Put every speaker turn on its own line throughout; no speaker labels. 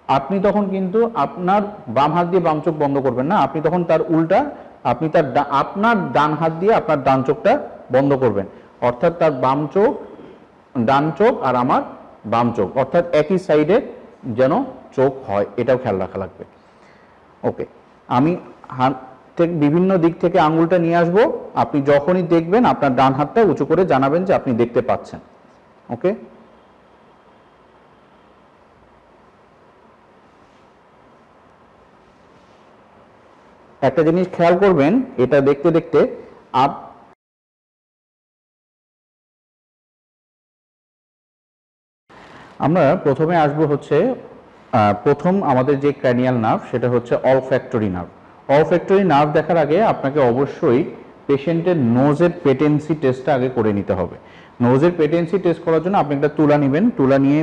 আপনি তখন কিন্তু আপনার বাম হাত দিয়ে বাম চোখ বন্ধ করবেন না, আপনি তখন তার উল্টা আপনি তার আপনার ডান হাত দিয়ে আপনার ডান চোখটা বন্ধ করবেন, অর্থাৎ তার বাম চোখ ডান চোখ আর আমার বাম চোখ অর্থাৎ একই সাইডে যেন চোখ হয়, এটাও খেয়াল রাখা লাগবে। ওকে, আমি হাত থেকে বিভিন্ন দিক থেকে আঙ্গুলটা নিয়ে আসবো, আপনি যখনই দেখবেন আপনার ডান হাতটা উঁচু করে জানাবেন যে আপনি দেখতে পাচ্ছেন। ওকে, একটা জিনিস খেয়াল করবেন, এটা দেখতে দেখতে আমরা প্রথমে আসবো হচ্ছে প্রথম আমাদের যে ক্র্যানিয়াল নার্ভ সেটা হচ্ছে অলফ্যাক্টরি নার্ভ। অলফ্যাক্টরি নার্ভ দেখার আগে আপনাকে অবশ্যই পেশেন্টের নোজের পেটেন্সি টেস্টটা আগে করে নিতে হবে। নোজের পেটেন্সি টেস্ট করার জন্য আপনি একটা তুলা নেবেন, তুলা নিয়ে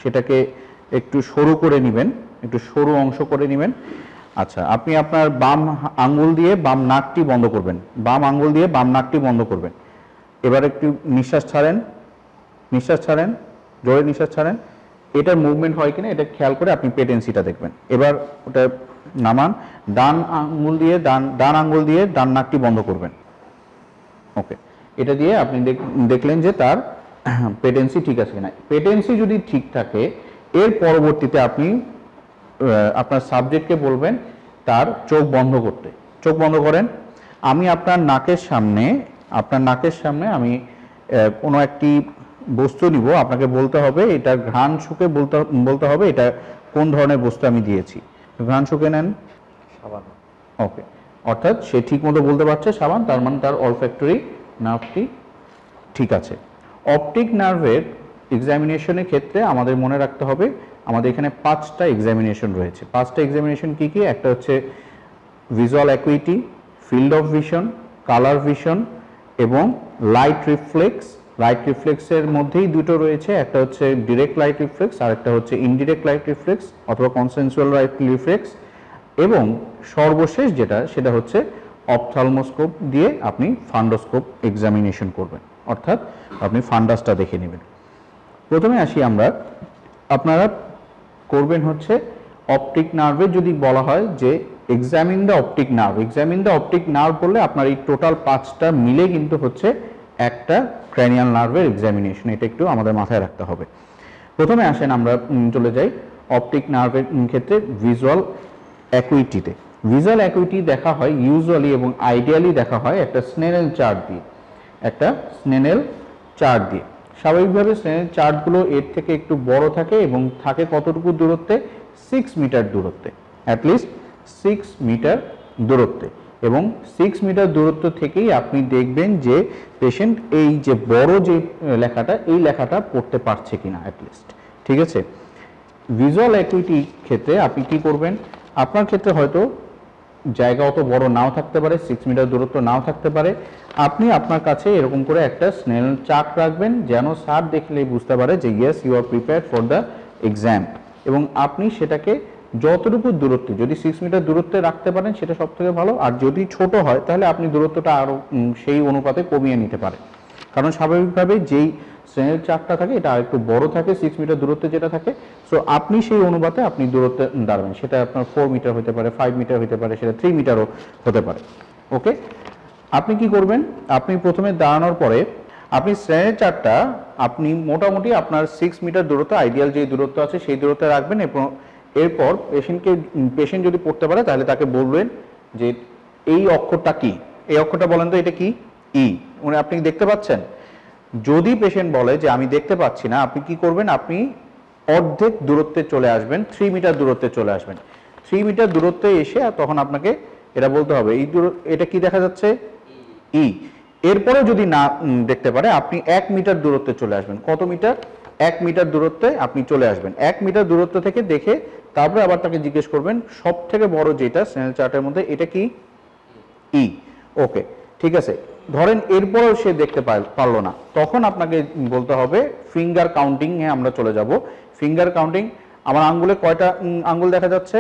সেটাকে একটু সরু করে নেবেন, একটু সরু অংশ করে নেবেন। আচ্ছা, আপনি আপনার বাম আঙ্গুল দিয়ে বাম নাকটি বন্ধ করবেন, বাম আঙ্গুল দিয়ে বাম নাকটি বন্ধ করবেন। এবার একটু নিঃশ্বাস ছাড়েন, নিঃশ্বাস ছাড়েন, জোরে নিঃশ্বাস ছাড়েন। এটার মুভমেন্ট হয় কিনা এটা খেয়াল করে আপনি পেটেন্সিটা দেখবেন। এবার ওটা নামান, ডান আঙ্গুল দিয়ে ডান আঙ্গুল দিয়ে ডান নাকটি বন্ধ করবেন। ওকে, এটা দিয়ে আপনি দেখলেন যে তার পেটেন্সি ঠিক আছে কিনা। পেটেন্সি যদি ঠিক থাকে এর পরবর্তীতে আপনি আপনার সাবজেক্টকে বলবেন তার চোখ বন্ধ করতে। চোখ বন্ধ করেন। আমি আপনার নাকের সামনে আমি কোনো একটি বস্তু নিব, আপনাকে বলতে হবে এটা ঘ্রাণ শুকে বলতে হবে এটা কোন ধরনের বস্তু আমি দিয়েছি। ঘ্রাণ শুকে নেন, সাবান। ওকে, অর্থাৎ সে ঠিক মতো বলতে পারছে সাবান, তার মানে তার অলফ্যাক্টরি নার্ভটি ঠিক আছে। অপটিক নার্ভের এক্সামিনেশনের ক্ষেত্রে আমাদের মনে রাখতে হবে আমাদের এখানে 5টা এক্সামিনেশন রয়েছে। 5টা এক্সামিনেশন কি কি? একটা হচ্ছে visual acuity, field of vision, colour vision এবং লাইট রিফ্লেক্স। লাইট রিফ্লেক্সের মধ্যেই দুটো রয়েছে, একটা হচ্ছে ডিরেক্ট লাইট রিফ্লেক্স আর একটা হচ্ছে ইনডিরেক্ট লাইট রিফ্লেক্স অথবা কনসেনসুয়াল লাইট রিফ্লেক্স। এবং সর্বশেষ সেটা হচ্ছে অপথ্যালমোস্কোপ দিয়ে আপনি ফান্ডোস্কোপ এক্সামিনেশন করবেন, অর্থাৎ আপনি ফান্ডাসটা দেখে নেবেন। প্রথমে আসি আমরা, আপনারা করবেন হচ্ছে অপটিক নার্ভে যদি বলা হয় যে examine the optic nerve, examine the optic nerve বললে আপনার এই টোটাল 5টা মিলে কিন্তু হচ্ছে একটা ক্র্যানিয়াল নার্ভের এক্সামিনেশন, এটা একটু আমাদের মাথায় রাখতে হবে। প্রথমে আসেন আমরা চলে যাই অপটিক নার্ভের ক্ষেত্রে ভিজুয়াল অ্যাকুইটিতে। ভিজুয়াল অ্যাকুইটি দেখা হয় ইউজুয়ালি এবং আইডিয়ালি দেখা হয় একটা স্নেনেল চার্ট দিয়ে, একটা স্নেনেল চার্ট দিয়ে। স্বাভাবিকভাবে স্নেনেল চার্টগুলো এর থেকে একটু বড় থাকে এবং থাকে কতটুকু দূরত্বে? 6 মিটার দূরত্বে, অ্যাটলিস্ট 6 মিটার দূরত্বে। এবং 6 মিটার দূরত্ব থেকেই আপনি দেখবেন যে পেশেন্ট এই যে বড় যে লেখাটা এই লেখাটা পড়তে পারছে কিনা অ্যাটলিস্ট, ঠিক আছে। ভিজুয়াল অ্যাকুইটি ক্ষেত্রে আপনি কি করবেন? আপনার ক্ষেত্রে হয়তো জায়গা অত বড় নাও থাকতে পারে, 6 মিটার দূরত্ব নাও থাকতে পারে, আপনি আপনার কাছে এরকম করে একটা স্নেল চার্ট রাখবেন যেন স্যার দেখলেই বুঝতে পারে যে yes you are prepared for the exam. এবং আপনি সেটাকে যতটুকু দূরত্বে, যদি 6 মিটার দূরত্বে রাখতে পারেন সেটা সব থেকে ভালো, আর যদি ছোট হয় তাহলে আপনি দূরত্বটা আরও সেই অনুপাতে কমিয়ে নিতে পারেন, কারণ স্বাভাবিকভাবে যেই স্নেল চার্টটা থাকে এটা একটু বড় থাকে, 6 মিটার দূরত্বে যেটা থাকে, সো আপনি সেই অনুপাতে আপনি দূরত্বে দাঁড়াবেন, সেটা আপনার 4 মিটার হতে পারে, 5 মিটার হতে পারে, সেটা 3 মিটারও হতে পারে। ওকে, আপনি কি করবেন? আপনি প্রথমে দাঁড়ানোর পরে আপনি স্নেল চার্টটা আপনি মোটামুটি আপনার 6 মিটার দূরত্ব, আইডিয়াল যে দূরত্ব আছে সেই দূরত্বে রাখবেন। এবং এরপর পেশেন্ট যদি পড়তে পারে তাহলে তাকে বলবেন যে এই অক্ষরটা কি, এই অক্ষরটা বলেন তো এটা কি? ই। মানে আপনি দেখতে পাচ্ছেন? যদি পেশেন্ট বলে যে আমি দেখতে পাচ্ছি না, আপনি কি করবেন? আপনি অর্ধেক দূরত্বে চলে আসবেন, 3 মিটার দূরত্বে চলে আসবেন। 3 মিটার দূরত্বে এসে তখন আপনাকে এটা বলতে হবে এটা কি দেখা যাচ্ছে? ই। এরপরে যদি না দেখতে পারে আপনি 1 মিটার দূরত্বে চলে আসবেন। কত মিটার? 1 মিটার দূরত্বে আপনি চলে আসবেন। 1 মিটার দূরত্ব থেকে দেখে তারপরে আবার তাকে জিজ্ঞেস করবেন সব থেকে বড় যেটা স্নেল চার্টের মধ্যে এটা কি? ই। ওকে, ঠিক আছে। ধরেন এরপরেও সে দেখতে পারলো না, তখন আপনাকে বলতে হবে ফিঙ্গার কাউন্টিং এ আমরা চলে যাব। ফিঙ্গার কাউন্টিং, আমার আঙ্গুলে কয়টা আঙ্গুল দেখা যাচ্ছে?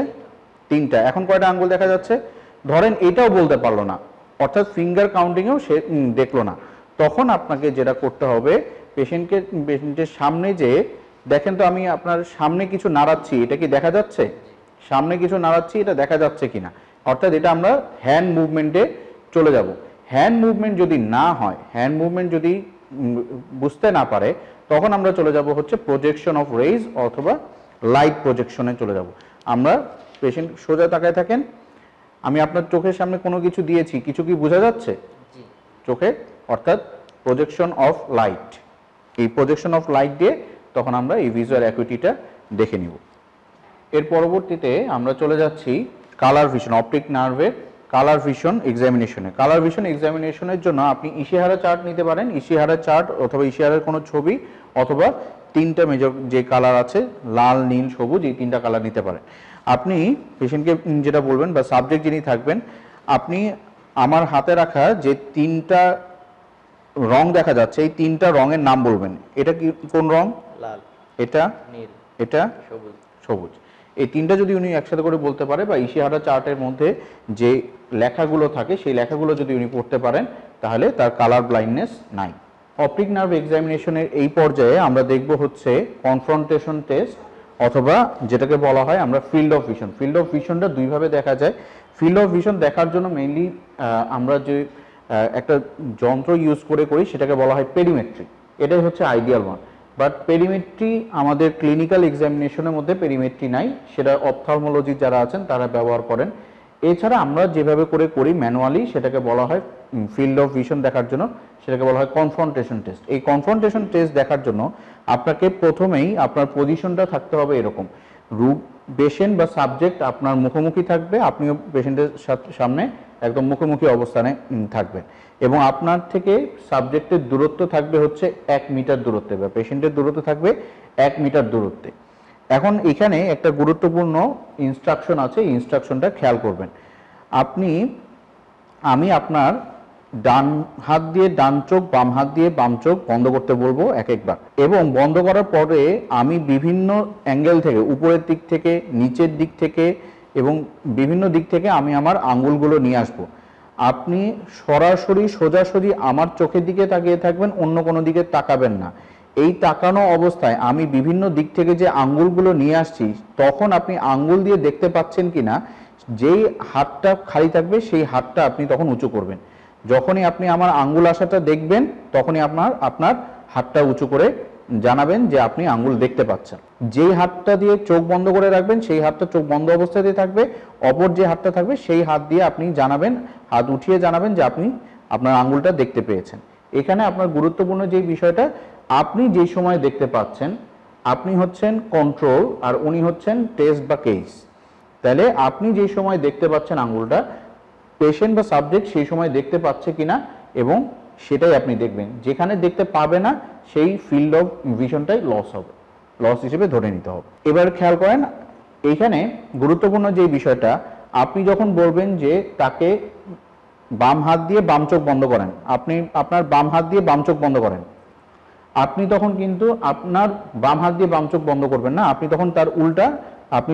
3টা। এখন কয়টা আঙ্গুল দেখা যাচ্ছে? ধরেন এটাও বলতে পারলো না, অর্থাৎ ফিঙ্গার কাউন্টিংয়েও সে দেখলো না, তখন আপনাকে যেটা করতে হবে পেশেন্টের সামনে যে দেখেন তো আমি আপনার সামনে কিছু নাড়াচ্ছি, এটা কি দেখা যাচ্ছে? সামনে কিছু নাড়াচ্ছি, এটা দেখা যাচ্ছে কিনা? অর্থাৎ এটা আমরা হ্যান্ড মুভমেন্টে চলে যাব। হ্যান্ড মুভমেন্ট যদি না হয়, হ্যান্ড মুভমেন্ট যদি বুঝতে না পারে, তখন আমরা চলে যাব হচ্ছে প্রজেকশন অফ রেজ অথবা লাইট প্রজেকশনে চলে যাব। আমরা পেশেন্ট সোজা তাকায় থাকেন, আমি আপনার চোখের সামনে কোনো কিছু দিয়েছি, কিছু কি বোঝা যাচ্ছে চোখে? অর্থাৎ প্রজেকশন অফ লাইট। এই প্রজেকশন অফ লাইট দিয়ে তখন আমরা এই ভিজুয়াল অ্যাকুইটিটা দেখে নিব। এর পরবর্তীতে আমরা চলে যাচ্ছি কালার ভিশন, অপটিক নার্ভের কালার ভিশন এক্সামিনেশনে। কালার ভিশন এক্সামিনেশনের জন্য আপনি ইশিহারা চার্ট নিতে পারেন, ইশিহারা চার্ট অথবা ইশিহারার কোনো ছবি, অথবা তিনটা মেজর যে কালার আছে লাল, নীল, সবুজ, এই তিনটা কালার নিতে পারেন। আপনি পেশেন্টকে যেটা বলবেন বা সাবজেক্ট যিনি থাকবেন, আপনি আমার হাতে রাখা যে তিনটা রং দেখা যাচ্ছে এই তিনটা রঙের নাম বলবেন। এটা কি কোন রং?
লাল,
এটা
নীল,
এটা
সবুজ।
সবুজ। এই তিনটা যদি উনি একসাথে করে বলতে পারে বা ইশিহারা চার্টের মধ্যে যে লেখাগুলো থাকে সেই লেখাগুলো যদি উনি পড়তে পারেন, তাহলে তার কালার ব্লাইন্ডনেস নাই। অপটিক নার্ভ এক্সামিনেশনের এই পর্যায়ে আমরা দেখব হচ্ছে কনফ্রন্টেশন টেস্ট, অথবা যেটাকে বলা হয় আমরা field of vision. Field of ভিশনটা দুইভাবে দেখা যায়। ফিল্ড অফ ভিশন দেখার জন্য মেইনলি আমরা যে একটা যন্ত্র ইউজ করি সেটাকে বলা হয় পেরিমেট্রি। এটাই হচ্ছে আইডিয়াল ওয়ান। বাট পেরিমেট্রি আমাদের ক্লিনিক্যাল এক্সামিনেশনের মধ্যে পেরিমেট্রি নাই, সেটা অপথলমোলজি যারা আছেন তারা ব্যবহার করেন। এছাড়া আমরা যেভাবে করি ম্যানুয়ালি, সেটাকে বলা হয় ফিল্ড অফ ভিশন দেখার জন্য, সেটাকে বলা হয় কনফ্রন্টেশন টেস্ট। এই কনফ্রন্টেশন টেস্ট দেখার জন্য আপনাকে প্রথমেই আপনার পজিশনটা থাকতে হবে এরকম, পেশেন্ট বা সাবজেক্ট আপনার মুখোমুখি থাকবে, আপনিও পেশেন্টের সামনে একদম মুখোমুখি অবস্থানে থাকবেন, এবং আপনার থেকে সাবজেক্টের দূরত্ব থাকবে হচ্ছে 1 মিটার দূরত্বে, বা পেশেন্টের দূরত্ব থাকবে 1 মিটার দূরত্বে। এখন এখানে একটা গুরুত্বপূর্ণ ইনস্ট্রাকশন আছে, এই ইনস্ট্রাকশনটা খেয়াল করবেন। আমি আপনার ডান হাত দিয়ে ডান চোখ, বাম হাত দিয়ে বাম চোখ বন্ধ করতে বলবো এক একবার, এবং বন্ধ করার পরে আমি বিভিন্ন অ্যাঙ্গেল থেকে, উপরের দিক থেকে, নিচের দিক থেকে এবং বিভিন্ন দিক থেকে আমি আমার আঙ্গুলগুলো নিয়ে আসবো। আপনি সরাসরি সোজাসুজি আমার চোখের দিকে তাকিয়ে থাকবেন, অন্য কোনো দিকে তাকাবেন না। এই তাকানো অবস্থায় আমি বিভিন্ন দিক থেকে যে আঙ্গুলগুলো নিয়ে আসছি, তখন আপনি আঙ্গুল দিয়ে দেখতে পাচ্ছেন কিনা, যেই হাতটা খালি থাকবে সেই হাতটা আপনি তখন উঁচু করবেন। যখনই আপনি আমার আঙ্গুল আসাটা দেখবেন, তখনই আপনার হাতটা উঁচু করে জানাবেন যে আপনি আঙ্গুল দেখতে পাচ্ছেন। যেই হাতটা দিয়ে চোখ বন্ধ করে রাখবেন সেই হাতটা চোখ বন্ধ অবস্থাতে থাকবে, অপর যে হাতটা থাকবে সেই হাত দিয়ে আপনি জানাবেন, হাত উঠিয়ে জানাবেন যে আপনি আপনার আঙ্গুলটা দেখতে পেয়েছেন। এখানে আপনার গুরুত্বপূর্ণ যে বিষয়টা, আপনি যেই সময় দেখতে পাচ্ছেন, আপনি হচ্ছেন কন্ট্রোল আর উনি হচ্ছেন টেস্ট বা কেস। তাহলে আপনি যেই সময় দেখতে পাচ্ছেন আঙ্গুলটা, পেশেন্ট বা সাবজেক্ট সেই সময় দেখতে পাচ্ছে কিনা, এবং সেটাই আপনি দেখবেন। যেখানে দেখতে পাবে না সেই ফিল্ড অফ ভিশনটাই লস হিসেবে ধরে নিতে হবে। এবার খেয়াল করেন, এইখানে গুরুত্বপূর্ণ যে বিষয়টা, আপনি যখন বলবেন যে তাকে বাম হাত দিয়ে বাম চোখ বন্ধ করেন, আপনি আপনার বাম হাত দিয়ে বাম চোখ বন্ধ করেন, আপনি তখন কিন্তু আপনার বাম হাত দিয়ে বাম চোখ বন্ধ করবেন না, আপনি তখন তার উল্টা, আপনি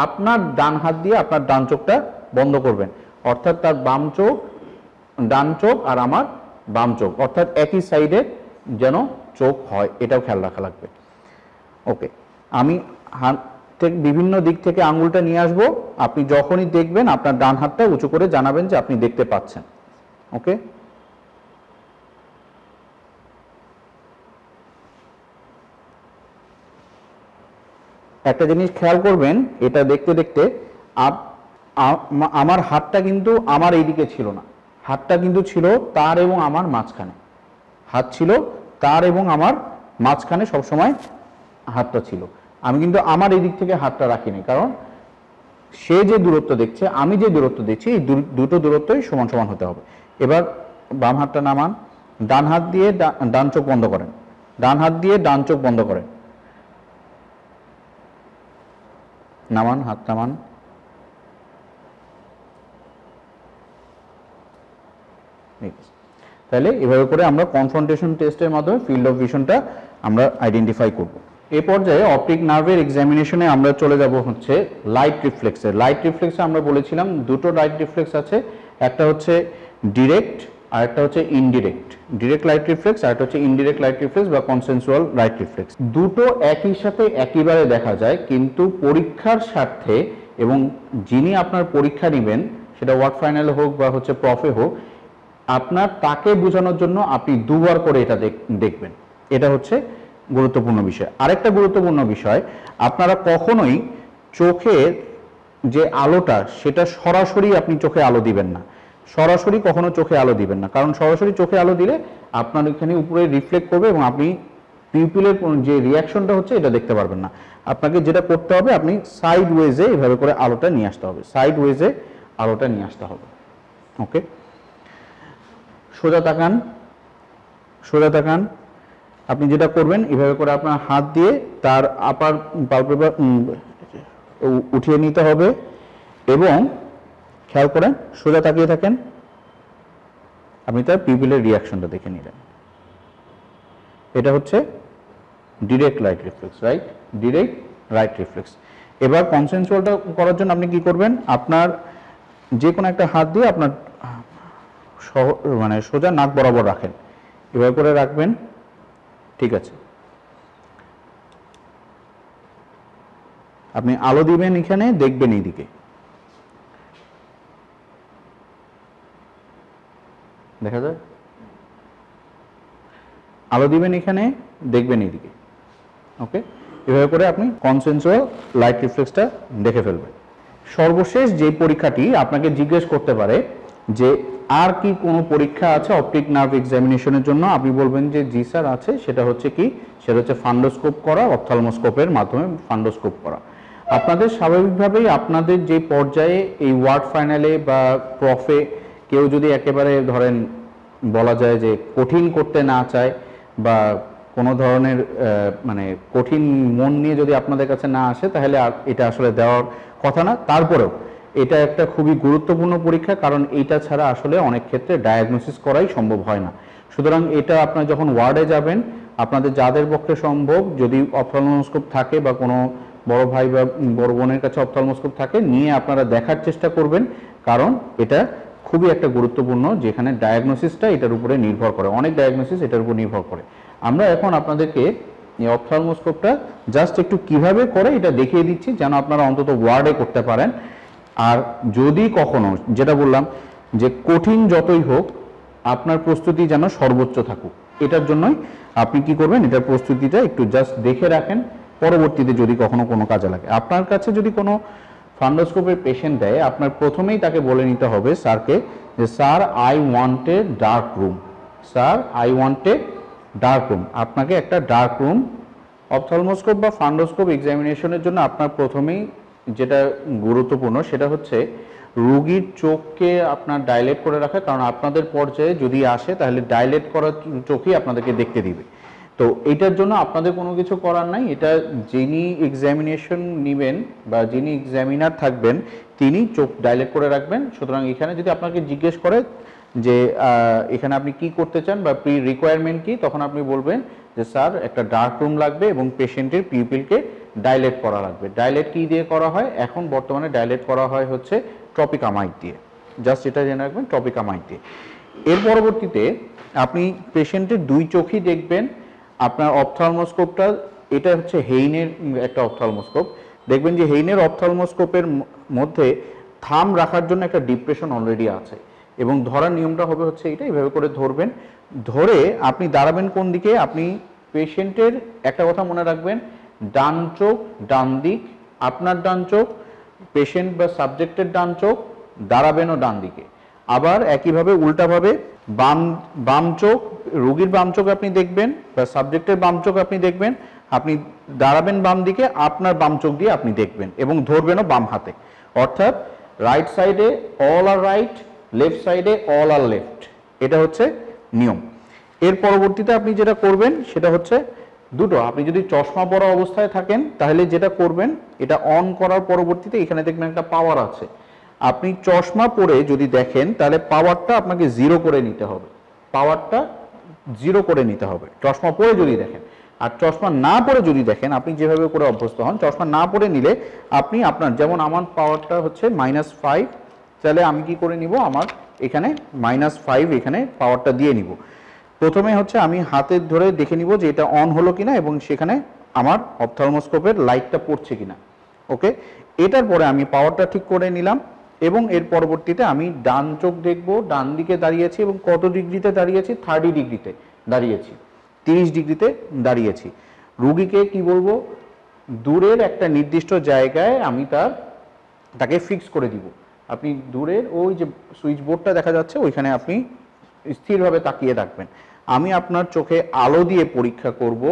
আপনার ডান হাত দিয়ে আপনার ডান চোখটা বন্ধ করবেন। অর্থাৎ তার বাম চোখ, ডান চোখ আর আমার বাম চোখ, অর্থাৎ একই সাইডে যেন চোখ হয়, এটাও খেয়াল রাখা লাগবে। ওকে, আমি হাত থেকে বিভিন্ন দিক থেকে আঙ্গুলটা নিয়ে আসবো, আপনি যখনই দেখবেন আপনার ডান হাতটা উঁচু করে জানাবেন যে আপনি দেখতে পাচ্ছেন। ওকে, একটা জিনিস খেয়াল করবেন, এটা দেখতে দেখতে আমার হাতটা কিন্তু আমার এইদিকে ছিল না, হাতটা কিন্তু ছিল তার এবং আমার মাঝখানে। হাত ছিল তার এবং আমার মাঝখানে, সবসময় হাতটা ছিল। আমি কিন্তু আমার এই দিক থেকে হাতটা রাখিনি, কারণ সে যে দূরত্ব দেখছে, আমি যে দূরত্ব দেখছি, এই দুটো দূরত্বই সমান সমান হতে হবে। এবার বাম হাতটা নামান, ডান হাত দিয়ে ডান চোখ বন্ধ করেন, ডান হাত দিয়ে ডান চোখ বন্ধ করেন, নামান, হাত নামান। তাহলে এভাবে করে আমরা কনফ্রন্টেশন টেস্টের মাধ্যমে ফিল্ড অফ ভিশনটা আমরা আইডেন্টিফাই করব। এই পর্যায়ে অপটিক নার্ভের এক্সামিনেশনে আমরা চলে যাব হচ্ছে লাইট রিফ্লেক্সে। লাইট রিফ্লেক্সে আমরা বলেছিলাম দুটো লাইট রিফ্লেক্স আছে, একটা হচ্ছে ডিরেক্ট আর একটা হচ্ছে ইনডিরেক্ট, ডিরেক্ট লাইট রিফ্লেক্স, আর একটা হচ্ছে ইনডিরেক্ট লাইট রিফ্লেক্স বা কনসেনসুয়াল লাইট রিফ্লেক্স। দুটো একই সাথে একইবারে দেখা যায়, কিন্তু পরীক্ষার স্বার্থে এবং যিনি আপনার পরীক্ষা নেবেন, সেটা ওয়ার্ড ফাইনালে হোক বা হচ্ছে প্রফে হোক, আপনার তাকে বোঝানোর জন্য আপনি দুবার করে এটা দেখবেন। এটা হচ্ছে গুরুত্বপূর্ণ বিষয়। আরেকটা গুরুত্বপূর্ণ বিষয়, আপনারা কখনোই চোখের যে আলোটা সেটা সরাসরি আপনি চোখে আলো দিবেন না, সরাসরি কখনো চোখে আলো দিবেন না, কারণ সরাসরি চোখে আলো দিলে আপনার এখানে উপরে রিফ্লেক্ট করবে এবং আপনি পিউপিলের যে রিয়াকশনটা হচ্ছে এটা দেখতে পারবেন না। আপনাকে যেটা করতে হবে, আপনি সাইড ওয়েজে এভাবে করে আলোটা নিয়ে আসতে হবে, সাইড ওয়েজে আলোটা নিয়ে আসতে হবে। ওকে, সোজা তাকান, সোজা তাকান। আপনি যেটা করবেন, এভাবে করে আপনার হাত দিয়ে তার আপার পালপেপার উঠিয়ে নিতে হবে এবং খেয়াল করেন, সোজা তাকিয়ে থাকেন, আপনি তার পিউপিলের রিয়াকশনটা দেখে নিলেন। এটা হচ্ছে direct light reflex, right, direct light reflex. এবার কনসেনসুয়ালটা করার জন্য আপনি কি করবেন, আপনার যে কোনো একটা হাত দিয়ে আপনার মানে সোজা নাক বরাবর রাখেন, এভাবে করে রাখবেন, ঠিক আছে। আপনি আলো দিবেন এখানে, দেখবেন এইদিকে, দেখা যায়, আলো দিবেন এখানে, দেখবেন এইদিকে। ওকে, এভাবে করে আপনি কনসেনসুয়াল লাইট রিফ্লেক্সটা দেখে ফেলবেন। সর্বশেষ যে পরীক্ষাটি আপনাকে জিজ্ঞেস করতে পারে যে আর কি কোনো পরীক্ষা আছে অপটিক নার্ভ এক্সামিনেশনের জন্য, আপনি বলবেন যে জি স্যার আছে। সেটা হচ্ছে কি, সেটা হচ্ছে ফান্ডোস্কোপ করা, অপথ্যালমোস্কোপের মাধ্যমে ফান্ডোস্কোপ করা। আপনাদের স্বাভাবিকভাবেই আপনাদের যে পর্যায়ে এই ওয়ার্ড ফাইনালে বা প্রফে কেউ যদি একেবারে ধরেন বলা যায় যে কঠিন করতে না চায় বা কোনো ধরনের মানে কঠিন মন নিয়ে যদি আপনাদের কাছে না আসে, তাহলে এটা আসলে দেওয়ার কথা না। তারপরেও এটা একটা খুবই গুরুত্বপূর্ণ পরীক্ষা, কারণ এটা ছাড়া আসলে অনেক ক্ষেত্রে ডায়াগনোসিস করাই সম্ভব হয় না। সুতরাং এটা আপনারা যখন ওয়ার্ডে যাবেন, আপনাদের যাদের পক্ষে সম্ভব, যদি অপথ্যালমোস্কোপ থাকে বা কোনো বড় ভাই বা বড় বোনের কাছে অপথ্যালমোস্কোপ থাকে, নিয়ে আপনারা দেখার চেষ্টা করবেন, কারণ এটা খুবই একটা গুরুত্বপূর্ণ, যেখানে ডায়াগনোসিসটা এটার উপরে নির্ভর করে, অনেক ডায়াগনোসিস এটার উপর নির্ভর করে। আমরা এখন আপনাদেরকে এই অপথ্যালমোস্কোপটা জাস্ট একটু কিভাবে করে এটা দেখিয়ে দিচ্ছি, যেন আপনারা অন্তত ওয়ার্ডে করতে পারেন। আর যদি কখনো, যেটা বললাম যে কঠিন যতই হোক, আপনার প্রস্তুতি যেন সর্বোচ্চ থাকুক, এটার জন্যই আপনি কি করবেন, এটার প্রস্তুতিটা একটু জাস্ট দেখে রাখেন, পরবর্তীতে যদি কখনো কোনো কাজে লাগে। আপনার কাছে যদি কোনো ফান্ডোস্কোপের পেশেন্ট দেয়, আপনার প্রথমেই তাকে বলে নিতে হবে স্যারকে, যে sir I want a dark room, sir I want a dark room. আপনাকে একটা ডার্ক রুম, অপথ্যালমোস্কোপ বা ফান্ডোস্কোপ এক্সামিনেশনের জন্য আপনার প্রথমেই যেটা গুরুত্বপূর্ণ সেটা হচ্ছে রোগীর চোখকে আপনার ডাইলেট করে রাখা, কারণ আপনাদের পর্যায়ে যদি আসে তাহলে ডাইলেট করা চোখই আপনাদেরকে দেখতে দিবে। তো এটার জন্য আপনাদের কোনো কিছু করার নাই, এটা যিনি এক্সামিনেশন নেবেন বা যিনি এক্সামিনার থাকবেন তিনি চোখ ডাইলেট করে রাখবেন। সুতরাং এখানে যদি আপনাকে জিজ্ঞেস করে যে এখানে আপনি কি করতে চান বা প্রি রিকোয়ারমেন্ট কি, তখন আপনি বলবেন যে স্যার একটা ডার্ক রুম লাগবে এবং পেশেন্টের পিউপিলকে ডাইলেট করা লাগবে। ডাইলেট কি দিয়ে করা হয়, এখন বর্তমানে ডাইলেট করা হয় হচ্ছে ট্রপিকামাইড দিয়ে, জাস্ট এটা জেনে রাখবেন, ট্রপিকামাইড দিয়ে। এর পরবর্তীতে আপনি পেশেন্টের দুই চোখই দেখবেন। আপনার অপথ্যালমোস্কোপটা, এটা হচ্ছে হেইনের একটা অপথ্যালমোস্কোপ, দেখবেন যে হেইনের অপথ্যালমোস্কোপের মধ্যে থাম রাখার জন্য একটা ডিপ্রেশন অলরেডি আছে, এবং ধরার নিয়মটা হবে হচ্ছে এটা, এইভাবে করে ধরবেন, ধরে আপনি দাঁড়াবেন কোন দিকে, আপনি পেশেন্টের একটা কথা মনে রাখবেন, ডান চোখ ডান দিক, আপনার ডান চোখ, পেশেন্ট বা সাবজেক্টের ডান চোখ, দাঁড়াবেনও ডান দিকে। আবার একইভাবে উল্টাভাবে বাম চোখ, রোগীর বাম চোখ আপনি দেখবেন বা সাবজেক্টের বাম চোখ আপনি দেখবেন, আপনি দাঁড়াবেন বাম দিকে, আপনার বাম চোখ দিয়ে আপনি দেখবেন এবং ধরবেনও বাম হাতে। অর্থাৎ রাইট সাইডে অল আর রাইট, লেফট সাইডে অল আর লেফট, এটা হচ্ছে নিয়ম। এর পরবর্তীতে আপনি যেটা করবেন সেটা হচ্ছে দুটো, আপনি যদি চশমা পরা অবস্থায় থাকেন তাহলে যেটা করবেন, এটা অন করার পরবর্তীতে এখানে দেখবেন একটা পাওয়ার আছে, আপনি চশমা পরে যদি দেখেন তাহলে পাওয়ারটা আপনাকে জিরো করে নিতে হবে, পাওয়ারটা জিরো করে নিতে হবে চশমা পরে যদি দেখেন। আর চশমা না পরে যদি দেখেন, আপনি যেভাবে করে অভ্যস্ত হন, চশমা না পরে নিলে আপনি আপনার, যেমন আমার পাওয়ারটা হচ্ছে -5, তাহলে আমি কি করে নিব, আমার এখানে -5 এখানে পাওয়ারটা দিয়ে নিব। প্রথমে হচ্ছে আমি হাতের ধরে দেখে নিব যে এটা অন হলো কিনা এবং সেখানে আমার অপথ্যালমোস্কোপের লাইটটা পড়ছে কিনা। ওকে, এটার পরে আমি পাওয়ারটা ঠিক করে নিলাম এবং এর পরবর্তীতে আমি ডান চোখ দেখব, ডান দিকে দাঁড়িয়েছি এবং কত ডিগ্রিতে দাঁড়িয়েছি, 30 ডিগ্রিতে দাঁড়িয়েছি, 30 ডিগ্রিতে দাঁড়িয়েছি। রুগীকে কি বলবো, দূরের একটা নির্দিষ্ট জায়গায় আমি তাকে ফিক্স করে দিব। আপনি দূরের ওই যে সুইচ বোর্ডটা দেখা যাচ্ছে ওইখানে আপনি স্থিরভাবে তাকিয়ে থাকবেন। আমি আপনার চোখে আলো দিয়ে পরীক্ষা করব।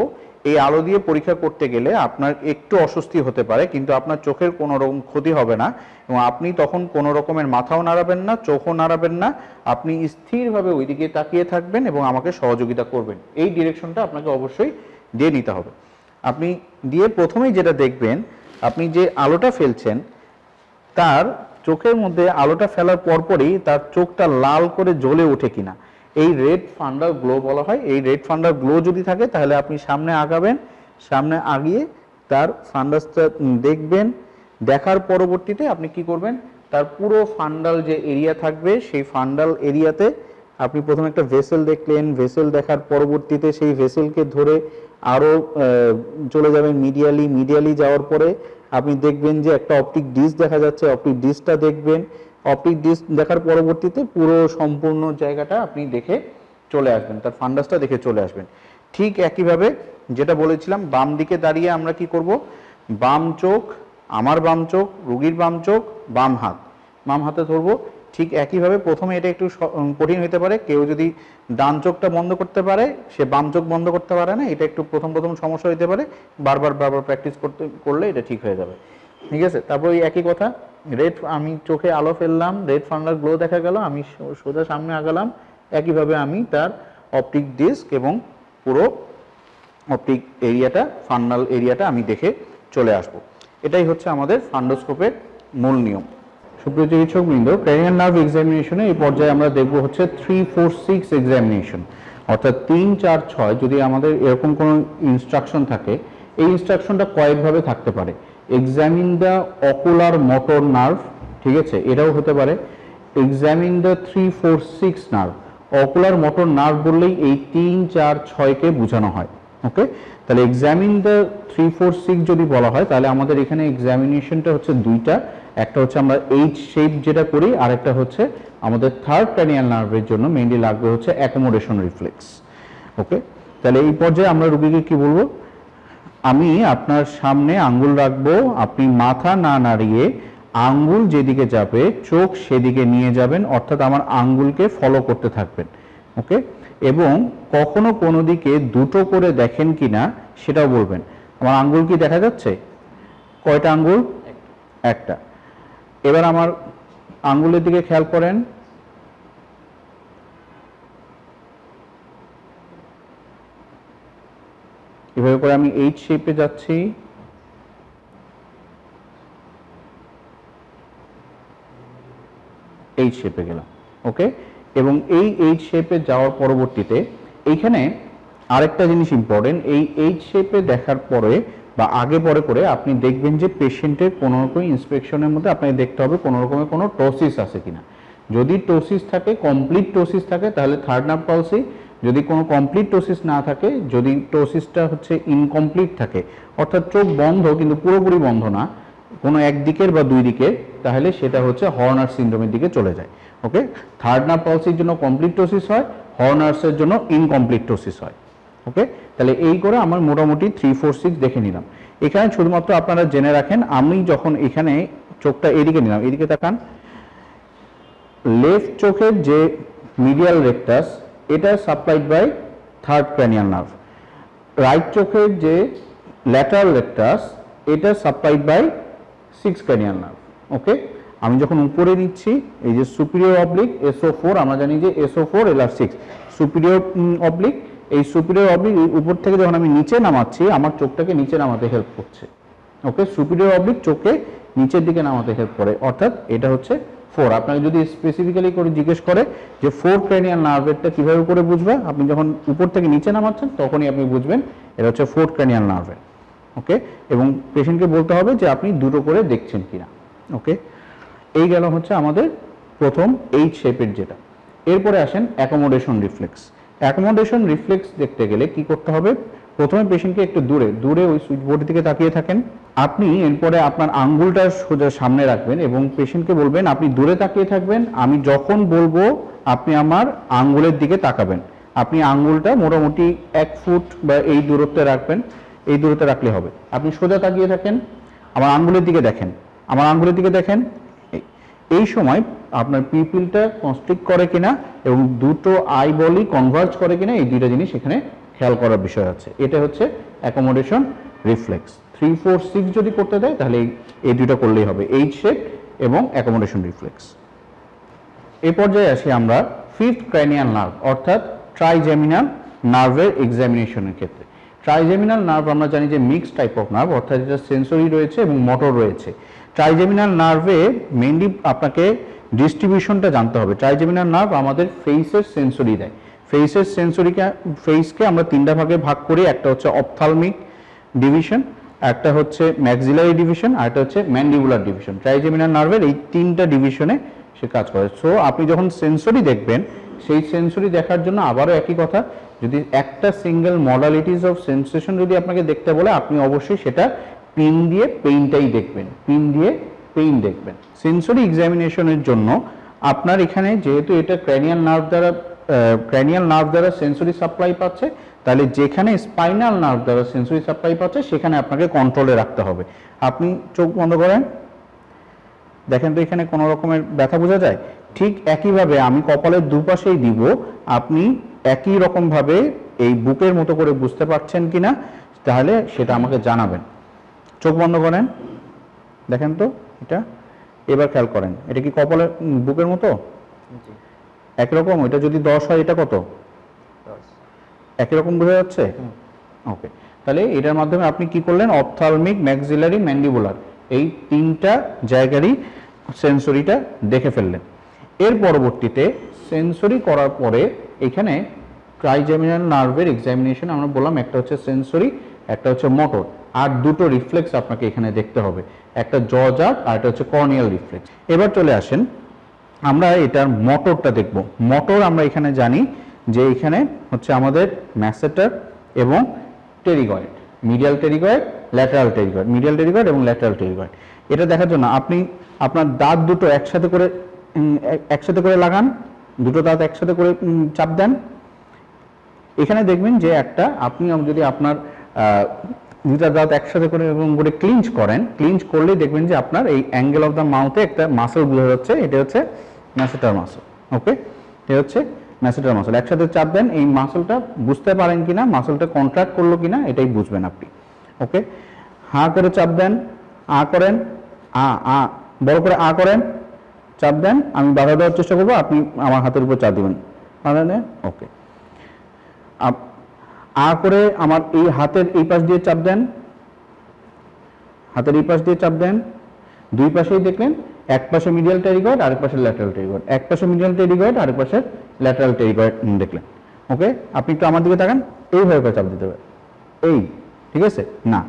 এই আলো দিয়ে পরীক্ষা করতে গেলে আপনার একটু অস্বস্তি হতে পারে, কিন্তু আপনার চোখের কোনো রকম ক্ষতি হবে না এবং আপনি তখন কোনো রকমের মাথাও নাড়াবেন না, চোখও নাড়াবেন না, আপনি স্থিরভাবে ওইদিকে তাকিয়ে থাকবেন এবং আমাকে সহযোগিতা করবেন। এই ডিরেকশনটা আপনাকে অবশ্যই দিয়ে নিতে হবে। আপনি দিয়ে প্রথমেই যেটা দেখবেন, আপনি যে আলোটা ফেলছেন তার চোখের মধ্যে আলোটা ফেলার পরপরই তার চোখটা লাল করে জ্বলে ওঠে কিনা, এই রেড ফান্ডাল গ্লো বলা হয়। এই রেড ফান্ডাল গ্লো যদি থাকে তাহলে আপনি সামনে আগাবেন, সামনে আগিয়ে তার ফান্ডাসটা দেখবেন। দেখার পরবর্তীতে আপনি কি করবেন, তার পুরো ফান্ডাল যে এরিয়া থাকবে সেই ফান্ডাল এরিয়াতে আপনি প্রথমে একটা ভেসেল দেখলেন, ভেসেল দেখার পরবর্তীতে সেই ভেসেলকে ধরে আরও চলে যাবেন মিডিয়ালি যাওয়ার পরে আপনি দেখবেন যে একটা অপটিক ডিস্ক দেখা যাচ্ছে, অপটিক ডিস্কটা দেখবেন। অপটিক ডিস্ক দেখার পরবর্তীতে পুরো সম্পূর্ণ জায়গাটা আপনি দেখে চলে আসবেন, তার ফান্ডাসটা দেখে চলে আসবেন। ঠিক একইভাবে যেটা বলেছিলাম, বাম দিকে দাঁড়িয়ে আমরা কি করব, বাম চোখ, আমার বাম চোখ, রুগীর বাম চোখ, বাম হাতে ধরবো। ঠিক একইভাবে প্রথমে এটা একটু কঠিন হতে পারে, কেউ যদি ডান চোখটা বন্ধ করতে পারে সে বাম চোখ বন্ধ করতে পারে না, এটা একটু প্রথম সমস্যা হতে পারে, বারবার প্র্যাকটিস করলে এটা ঠিক হয়ে যাবে। ঠিক আছে, তারপর ওই একই কথা, আমি চোখে আলো ফেললাম, রেড ফান্ডাল গ্লো দেখা গেল, আমি সোজা সামনে আগালাম, একইভাবে আমি তার অপটিক ডিস্ক এবং পুরো অপটিক এরিয়াটা, ফান্ডাল এরিয়াটা আমি দেখে চলে আসব। এটাই হচ্ছে আমাদের ফান্ডোস্কোপের মূল নিয়ম। সুপ্রিয় চিকিৎসকবৃন্দ, ক্র্যানিয়াল নার্ভ এক্সামিনেশনে এই পর্যায়ে আমরা দেখব হচ্ছে 3, 4, 6 এক্সামিনেশন, অর্থাৎ 3, 4, 6 যদি আমাদের এরকম কোনো ইনস্ট্রাকশন থাকে, এই ইনস্ট্রাকশনটা কয়েকভাবে থাকতে পারে। Examine the ocular motor nerve, ঠিক আছে, এটাও হতে পারে। Examine the 3, 4, 6 nerve, ocular motor nerve বললেই এই 3, 4, 6কে বোঝানো হয়। ওকে, তাহলে এক্সামিন দ্য 3, 4, 6 যদি বলা হয় তাহলে আমাদের এখানে এক্সামিনেশনটা হচ্ছে দুইটা, একটা হচ্ছে আমরা এইচ শেপ যেটা করি, আর একটা হচ্ছে আমাদের থার্ড ক্র্যানিয়াল নার্ভের জন্য মেইনলি লাগবে হচ্ছে অ্যাকোমোডেশন রিফ্লেক্স। ওকে, তাহলে এই পর্যায়ে আমরা রোগীকে কি বলবো, আমি আপনার সামনে আঙ্গুল রাখবো, আপনি মাথা না নাড়িয়ে আঙ্গুল যেদিকে যাবে চোখ সেদিকে নিয়ে যাবেন, অর্থাৎ আমার আঙ্গুলকে ফলো করতে থাকবেন। ওকে, এবং কখনো কোনো দিকে দুটো করে দেখেন কিনা সেটাও বলবেন। আমার আঙ্গুল কি দেখা যাচ্ছে, কয়টা আঙ্গুল, একটা। এবার আমার আঙ্গুলের দিকে খেয়াল করেন, এভাবে করে আমি এইচ শেপে যাচ্ছি, এইচ শেপে গেলাম। ওকে, এবং এই এইচ শেপে যাওয়ার পরবর্তীতে এইখানে আরেকটা জিনিস ইম্পর্টেন্ট, এই এইচ শেপে দেখার পরে বা আগে পরে করে আপনি দেখবেন যে পেশেন্টের কোনো রকম ইন্সপেকশনের মধ্যে আপনাকে দেখতে হবে কোনো রকমের কোনো টোসিস আছে কিনা। যদি টোসিস থাকে, কমপ্লিট টোসিস থাকে তাহলে থার্ড নার্ভ পালসি, যদি কোনো কমপ্লিট টোসিস না থাকে, যদি টোসিসটা হচ্ছে ইনকমপ্লিট থাকে, অর্থাৎ চোখ বন্ধ কিন্তু পুরোপুরি বন্ধ না, কোনো একদিকের বা দুই দিকের, তাহলে সেটা হচ্ছে হর্নার সিনড্রোমের দিকে চলে যায়। ওকে, থার্ড নার্ভ পালসির জন্য কমপ্লিট টোসিস হয়, হর্নার্সের জন্য ইনকমপ্লিট টোসিস হয়। ওকে, তাহলে এই করে আমার মোটামুটি 3, 4, 6 দেখে নিলাম। এখানে শুধুমাত্র আপনারা জেনে রাখেন, আমি যখন এখানে চোখটা এদিকে নিলাম, এদিকে তাকান, লেফট চোখের যে মিডিয়াল রেকটাস এটা supplied by third cranial nerve, right চোখের যে ল্যাটারাল রেকটাস এটা supplied by 6 cranial nerve. Okay, আমি যখন উপরে নিচ্ছি এই যে সুপিরিয়র অবলিক SO4, আমরা জানি যে SO4 LR6 সুপিরিয়র অবলিক, এই সুপিরিয়র অবলিক উপর থেকে যখন আমি নিচে নামাচ্ছি আমার চোখটাকে নিচে নামাতে হেল্প করছে। ওকে, সুপিরিয়র অবলিক চোখে নিচের দিকে নামাতে হেল্প করে, অর্থাৎ এটা হচ্ছে 4। আপনাকে যদি স্পেসিফিক্যালি করে জিজ্ঞেস করে যে 4 ক্র্যানিয়াল নার্ভেরটা কিভাবে করে বুঝবে, আপনি যখন উপর থেকে নিচে নামাচ্ছেন তখনই আপনি বুঝবেন এটা হচ্ছে 4 ক্র্যানিয়াল নার্ভের। ওকে, এবং পেশেন্টকে বলতে হবে যে আপনি দুটো করে দেখছেন কিনা। ওকে, এই গেল হচ্ছে আমাদের প্রথম এইচ শেপের যেটা। এরপরে আসেন অ্যাকোমোডেশন রিফ্লেক্স। অ্যাকোমোডেশন রিফ্লেক্স দেখতে গেলে কি করতে হবে, প্রথমে পেশেন্টকে একটু দূরে ওই সুইচ বোর্ডের দিকে তাকিয়ে থাকেন। আপনি এরপরে আপনার আঙ্গুলটা সোজা সামনে রাখবেন এবং পেশেন্টকে বলবেন আপনি দূরে তাকিয়ে থাকবেন, আমি যখন বলবো আপনি আমার আঙ্গুলের দিকে তাকাবেন। আপনি আঙ্গুলটা মোটামুটি 1 ফুট বা এই দূরত্বে রাখবেন, এই দূরত্বে রাখলে হবে। আপনি সোজা তাকিয়ে থাকেন, আমার আঙ্গুলের দিকে দেখেন, আমার আঙ্গুলের দিকে দেখেন। এই সময় আপনার পিপিলটা কনস্ট্রিক্ট করে কিনা এবং দুটো আইবলই কনভার্জ করে কিনা, এই দুইটা জিনিস এখানে খেয়াল করার বিষয় আছে। এটা হচ্ছে অ্যাকোমোডেশন রিফ্লেক্স। 3, 4, 6 যদি করতে দেয় তাহলে এই দুইটা করলেই হবে, এইচ শেপ এবং অ্যাকোমোডেশন রিফ্লেক্স। এই পর্যায়ে আসি আমরা ফিফথ ক্র্যানিয়াল নার্ভ অর্থাৎ ট্রাইজেমিনাল নার্ভের এক্সামিনেশনের ক্ষেত্রে। ট্রাইজেমিনাল নার্ভ আমরা জানি যে মিক্সড টাইপ অফ নার্ভ, অর্থাৎ এটা সেন্সরি রয়েছে এবং মোটর রয়েছে। ট্রাইজেমিনাল নার্ভে মেইনলি আপনাকে ডিস্ট্রিবিউশনটা জানতে হবে। ট্রাইজেমিনাল নার্ভ আমাদের ফেসের সেন্সরি দেয়। ফেসকে আমরা 3টা ভাগে ভাগ করি, একটা হচ্ছে অপথ্যালমিক ডিভিশন, একটা হচ্ছে ম্যাক্সিলারি ডিভিশন, আর একটা হচ্ছে ম্যান্ডিবুলার ডিভিশন। ট্রাইজেমিনাল নার্ভের এই 3টা ডিভিশনে সে কাজ করে। সো আপনি যখন সেন্সরি দেখবেন, সেই সেন্সরি দেখার জন্য আবারও একই কথা, যদি একটা সিঙ্গেল মডালিটিস অফ সেন্সেশন যদি আপনাকে দেখতে বলে, আপনি অবশ্যই সেটা পিন দিয়ে পেইনটাই দেখবেন, পিন দিয়ে পেইন দেখবেন। সেন্সরি এক্সামিনেশনের জন্য আপনার এখানে যেহেতু এটা ক্র্যানিয়াল নার্ভ দ্বারা সেন্সরি সাপ্লাই পাচ্ছে, তাহলে যেখানে স্পাইনাল নার্ভ দ্বারা সেন্সরি সাপ্লাই পাচ্ছে সেখানে আপনাকে কন্ট্রোলে রাখতে হবে। আপনি চোখ বন্ধ করেন, দেখেন তো এখানে কোনো রকমের ব্যথা বোঝা যায়? ঠিক একইভাবে আমি কপালের দুপাশেই দিব, আপনি একই রকমভাবে এই বুকের মতো করে বুঝতে পারছেন কিনা তাহলে সেটা আমাকে জানাবেন। চোখ বন্ধ করেন, দেখেন তো এটা, এবার খেয়াল করেন এটা কি কপালের বুকের মতো? একরকম। এটা যদি 10 হয় এটা কত? 10। একই রকম বোঝা যাচ্ছে? ওকে, তাহলে এটার মাধ্যমে আপনি কি করলেন, অপথ্যালমিক, ম্যাক্সিলারি, ম্যান্ডিবুলার এই 3টা জায়গারই সেন্সরিটা দেখে ফেললেন। এর পরবর্তীতে সেন্সরি করার পরে এখানে ট্রাইজেমিনাল নার্ভের এক্সামিনেশন আমরা বললাম, একটা হচ্ছে সেন্সরি, একটা হচ্ছে মোটর, আর দুটো রিফ্লেক্স আপনাকে এখানে দেখতে হবে, একটা জজার আর একটা হচ্ছে কর্নিয়াল রিফ্লেক্স। এবার চলে আসেন আমরা এটার মোটরটা দেখব। মোটর আমরা এখানে জানি যে এখানে হচ্ছে আমাদের ম্যাসেটার এবং pterygoid, medial pterygoid, lateral pterygoid, medial pterygoid এবং ল্যাটারাল টেরিগয়েড। এটা দেখার জন্য আপনি আপনার দাঁত দুটো একসাথে করে লাগান, দুটো দাঁত একসাথে করে চাপ দেন। এখানে দেখবেন যে একটা আপনি যদি আপনার দুটা দাঁত একসাথে করে এবং করে ক্লিঞ্চ করেন, ক্লিঞ্চ করলেই দেখবেন যে আপনার এই অ্যাঙ্গেল অফ দ্য মাউথে একটা মাসল বোঝা যাচ্ছে, এটা হচ্ছে ম্যাসেটার মাসল। ওকে, এটা হচ্ছে ম্যাসেটার মাসল। একসাথে চাপ দেন, এই মাসলটা বুঝতে পারেন কিনা, মাসলটা কন্ট্রাক্ট করলো কিনা এটাই বুঝবেন আপনি। ওকে, হাঁ করে চাপ দেন, আ করেন, বড় করে আ করেন, চাপ দেন। আমি বাধা দেওয়ার চেষ্টা করবো, আপনি আমার হাতের উপর চাপ দিবেন, বাধা নেন। ওকে, আ করে আমার এই হাতের এই পাশ দিয়ে চাপ দেন, হাতের এই পাশ দিয়ে চাপ দেন। দুই পাশেই দেখলেন, এক পাশে মিডিয়াল টেরিগয়েড, আরেক পাশে ল্যাটারাল টেরিগয়েড, এক পাশে মিডিয়াল টেরিগয়েড, আরেক পাশে ল্যাটারাল টেরিগয়েড দেখলেন। ওকে, আপনি একটু আমার দিকে তাকান, এইভাবে করে চাপ দিতে হবে, এই, ঠিক আছে না,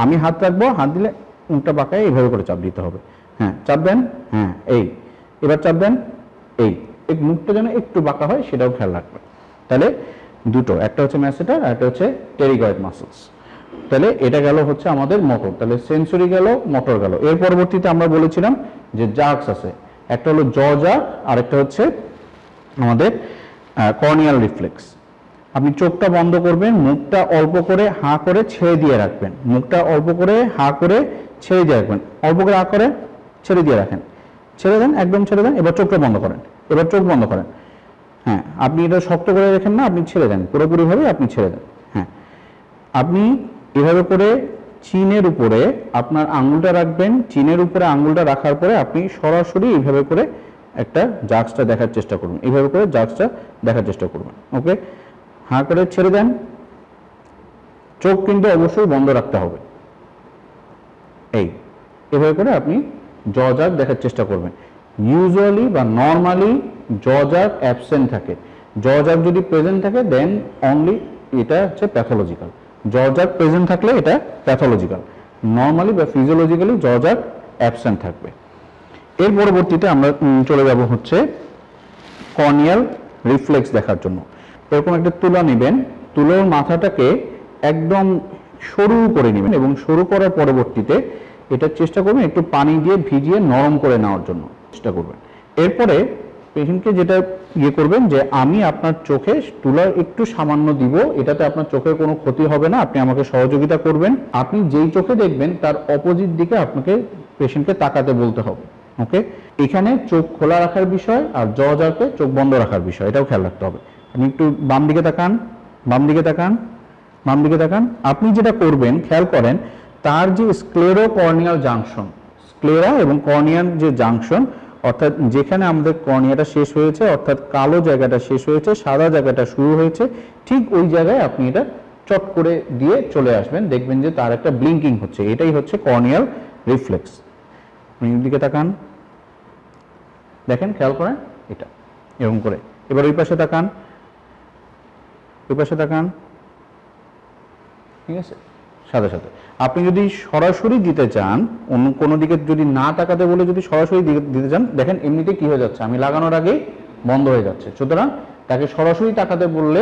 আমি হাত রাখবো, হাত দিলে উল্টা পাকায় এইভাবে করে চাপ দিতে হবে। হ্যাঁ, চাপ দেন, হ্যাঁ এই, এবার চাপ দেন, এই মুখটা যেন একটু বাঁকা হয় সেটাও খেয়াল রাখবেন। তাহলে দুটো, একটা হচ্ছে ম্যাসেটার আর একটা হচ্ছে টেরিগয়েড মাসলস। তাহলে এটা গেল হচ্ছে আমাদের মোটর, তাহলে সেন্সরি গেল, মোটর গেল। এর পরবর্তীতে আমরা বলেছিলাম যে জার্কস আছে, একটা হলো জ জার্ক আর একটা হচ্ছে আমাদের কর্নিয়াল রিফ্লেক্স। আপনি চোখটা বন্ধ করবেন, মুখটা অল্প করে হাঁ করে ছেড়ে দিয়ে রাখবেন, মুখটা অল্প করে হাঁ করে ছেড়ে দিয়ে রাখবেন, অল্প করে হাঁ করে ছেড়ে দিয়ে রাখেন, ছেড়ে দেন, একদম ছেড়ে দেন। এবার চোখটা বন্ধ করেন, এবার চোখ বন্ধ করেন। হ্যাঁ, আপনি এটা শক্ত করে রাখেন না, আপনি ছেড়ে দেন, পুরোপুরিভাবে আপনি ছেড়ে দেন। হ্যাঁ, আপনি এভাবে করে চিনের উপরে আপনার আঙুলটা রাখবেন, চিনের উপরে আঙুলটা রাখার পরে আপনি সরাসরি এইভাবে করে একটা জার্কসটা দেখার চেষ্টা করবেন, এইভাবে করে জার্কসটা দেখার চেষ্টা করবেন। ওকে, হাঁ করে ছেড়ে দেন, চোখ কিন্তু অবশ্যই বন্ধ রাখতে হবে। এই এভাবে করে আপনি জ জার্ক দেখার চেষ্টা করবেন। ইউজুয়ালি বা নর্মালি জ জার্ক অ্যাবসেন্ট থাকে, জ জার্ক যদি প্রেজেন্ট থাকে দেন অনলি এটা হচ্ছে প্যাথোলজিক্যাল। জ জার্ক প্রেজেন্ট থাকলে এটা প্যাথোলজিক্যাল, নর্মালি বা ফিজিওলজিক্যালি জ জার্ক অ্যাবসেন্ট থাকবে। এর পরবর্তীতে আমরা চলে যাব হচ্ছে কর্নিয়াল রিফ্লেক্স দেখার জন্য। এরকম একটা তুলা নেবেন, তুলোর মাথাটাকে একদম সরু করে নেবেন এবং সরু করার পরবর্তীতে এটা চেষ্টা করবেন একটু পানি দিয়ে ভিজিয়ে নরম করে নেওয়ার জন্য চেষ্টা করবেন। এরপরে পেশেন্টকে যেটা করবেন যে আমি আপনার চোখে তুলা একটু সামান্য দিব, এটাতে আপনার চোখের কোনো ক্ষতি হবে না, আপনি আমাকে সহযোগিতা করবেন। আপনি যেই চোখে দেখবেন তার অপোজিট দিকে আপনাকে পেশেন্টকে তাকাতে বলতে হবে। ওকে, এখানে চোখ খোলা রাখার বিষয় আর জজাকে চোখ বন্ধ রাখার বিষয়, এটাও খেয়াল রাখতে হবে। আপনি একটু বাম দিকে তাকান, বাম দিকে তাকান, বাম দিকে তাকান। আপনি যেটা করবেন খেয়াল করেন তার যে স্ক্লেরো কর্নিয়াল জাংশন, স্ক্লেরা এবং কর্নিয়াল যে জাংশন, অর্থাৎ যেখানে আমাদের কর্নিয়াটা শেষ হয়েছে, অর্থাৎ কালো জায়গাটা শেষ হয়েছে, সাদা জায়গাটা শুরু হয়েছে, ঠিক ওই জায়গায় আপনি এটা চট করে দিয়ে চলে আসবেন, দেখবেন যে তার একটা ব্লিঙ্কিং হচ্ছে, এটাই হচ্ছে কর্নিয়াল রিফ্লেক্স। আপনি দিকে তাকান, দেখেন, খেয়াল করেন এটা এরকম করে। এবার ওই পাশে তাকান, ওই পাশে তাকান, ঠিক আছে, সাথে সাথে। আপনি যদি সরাসরি দিতে চান, অন্য কোনো দিকে যদি না তাকাতে বলে যদি সরাসরি দিতে চান, দেখেন এমনিতে কি হয়ে যাচ্ছে, আমি লাগানোর আগেই বন্ধ হয়ে যাচ্ছে। সুতরাং তাকে সরাসরি তাকাতে বললে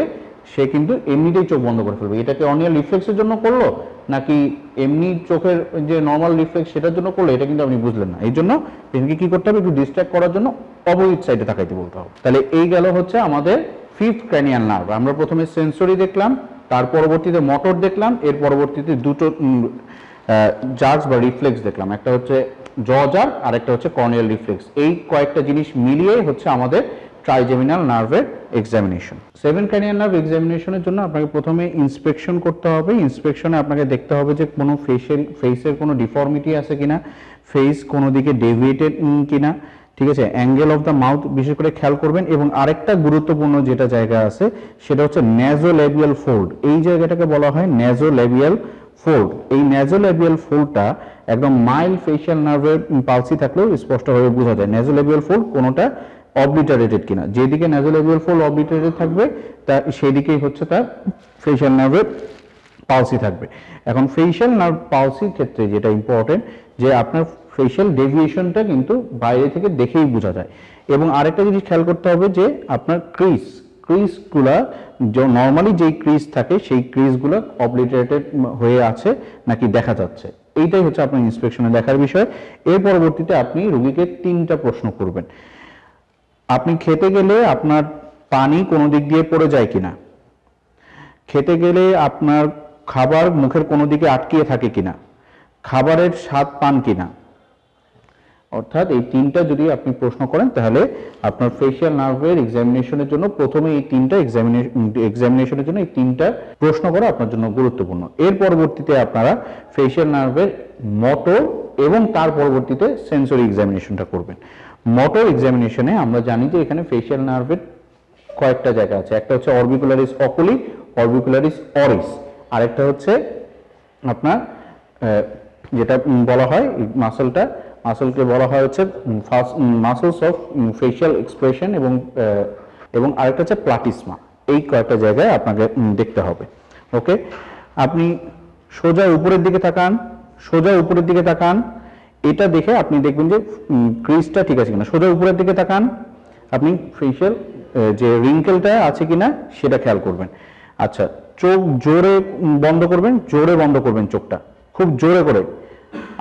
সে কিন্তু এমনিতেই চোখ বন্ধ করে ফেলবে। এটাকে কর্নিয়াল রিফ্লেক্সের জন্য করলো নাকি এমনি চোখের যে নর্মাল রিফ্লেক্স সেটার জন্য করলো, এটা কিন্তু আপনি বুঝলেন না। এই জন্য পেশেন্টকে কি করতে হবে, একটু ডিস্ট্রাক্ট করার জন্য অপোজিট সাইডে তাকাইতে বলতে হবে। তাহলে এই গেল হচ্ছে আমাদের ফিফথ ক্র্যানিয়াল নার্ভ। আমরা প্রথমে সেন্সরি দেখলাম, তার পরবর্তীতে মোটর দেখলাম, এর পরবর্তীতে দুটো জার্জ বা রিফ্লেক্স দেখলাম, একটা হচ্ছে জজার আর একটা হচ্ছে কর্নিয়াল রিফ্লেক্স। এই কয়েকটা জিনিস মিলিয়ে হচ্ছে আমাদের ট্রাইজেমিনাল নার্ভের এক্সামিনেশন। সেভেন ক্র্যানিয়াল নার্ভ এক্সামিনেশনের জন্য আপনাকে প্রথমে ইন্সপেকশন করতে হবে। ইন্সপেকশনে আপনাকে দেখতে হবে যে কোনো ফেসের কোনো ডিফর্মিটি আছে কিনা, ফেস কোনো দিকে ডেভিয়েটেড কিনা, ঠিক আছে, অ্যাঙ্গেল অফ দ্য মাউথ বিশেষ করে খেয়াল করবেন। এবং আরেকটা গুরুত্বপূর্ণ যেটা জায়গা আছে সেটা হচ্ছে ন্যাজোলেবিয়াল ফোল্ড। এই জায়গাটাকে বলা হয় ন্যাজোলেবিয়াল ফোল্ড। এই ন্যাজোলেবিয়াল ফোল্ডটা একদম মাইল্ড ফেশিয়াল নার্ভের পালসি থাকলেও স্পষ্টভাবে বোঝা যায় ন্যাজোলেবিয়াল ফোল্ড কোনোটা অবলিটারেটেড কিনা। যেদিকে ন্যাজোলেবিয়াল ফোল্ড অবলিটারেটেড থাকবে তা সেদিকেই হচ্ছে তার ফেশিয়াল নার্ভের পালসি থাকবে। এখন ফেশিয়াল নার্ভ পালসির ক্ষেত্রে যেটা ইম্পর্টেন্ট যে আপনার ফেশিয়াল ডেভিয়েশনটা কিন্তু বাইরে থেকে দেখেই বোঝা যায়। এবং আরেকটা জিনিস খেয়াল করতে হবে যে আপনার ক্রিজগুলা নর্মালি যেই ক্রিজ থাকে সেই ক্রিজগুলো অবলিটারেটেড হয়ে আছে নাকি দেখা যাচ্ছে, এইটাই হচ্ছে আপনার ইন্সপেকশনে দেখার বিষয়। এর পরবর্তীতে আপনি রোগীকে 3টা প্রশ্ন করবেন। আপনি খেতে গেলে আপনার পানি কোনো দিক দিয়ে পড়ে যায় কিনা, খেতে গেলে আপনার খাবার মুখের কোনো দিকে আটকিয়ে থাকে কিনা, খাবারের স্বাদ পান কিনা। অর্থাৎ এই 3টা যদি আপনি প্রশ্ন করেন তাহলে আপনার ফেশিয়াল নার্ভের এক্সামিনেশনের জন্য প্রথমে এই 3টা এক্সামিনেশনের জন্য এই 3টা প্রশ্ন করা আপনার জন্য গুরুত্বপূর্ণ। এর পরবর্তীতে আপনারা ফেশিয়াল নার্ভের মোটর এবং তার পরবর্তীতে সেন্সরি এক্সামিনেশনটা করবেন। মোটর এক্সামিনেশনে আমরা জানি যে এখানে ফেশিয়াল নার্ভের কয়েকটা জায়গা আছে, একটা হচ্ছে অরবিকুলারিস অকুলি, অরবিকুলারিস অরিস, আরেকটা হচ্ছে আপনার যেটা বলা হয় মাসলকে বলা হয় হচ্ছে মাসলস অফ ফেশিয়াল এক্সপ্রেশন এবং আরেকটা হচ্ছে প্লাটিসমা। এই কয়েকটা জায়গায় আপনাকে দেখতে হবে। ওকে, আপনি সোজা উপরের দিকে তাকান, সোজা উপরের দিকে তাকান, এটা দেখে আপনি দেখবেন যে ক্রিজটা ঠিক আছে কিনা। সোজা উপরের দিকে তাকান, আপনি ফেশিয়াল যে রিঙ্কেলটা আছে কিনা সেটা খেয়াল করবেন। আচ্ছা, চোখ জোরে বন্ধ করবেন, জোরে বন্ধ করবেন চোখটা খুব জোরে করে।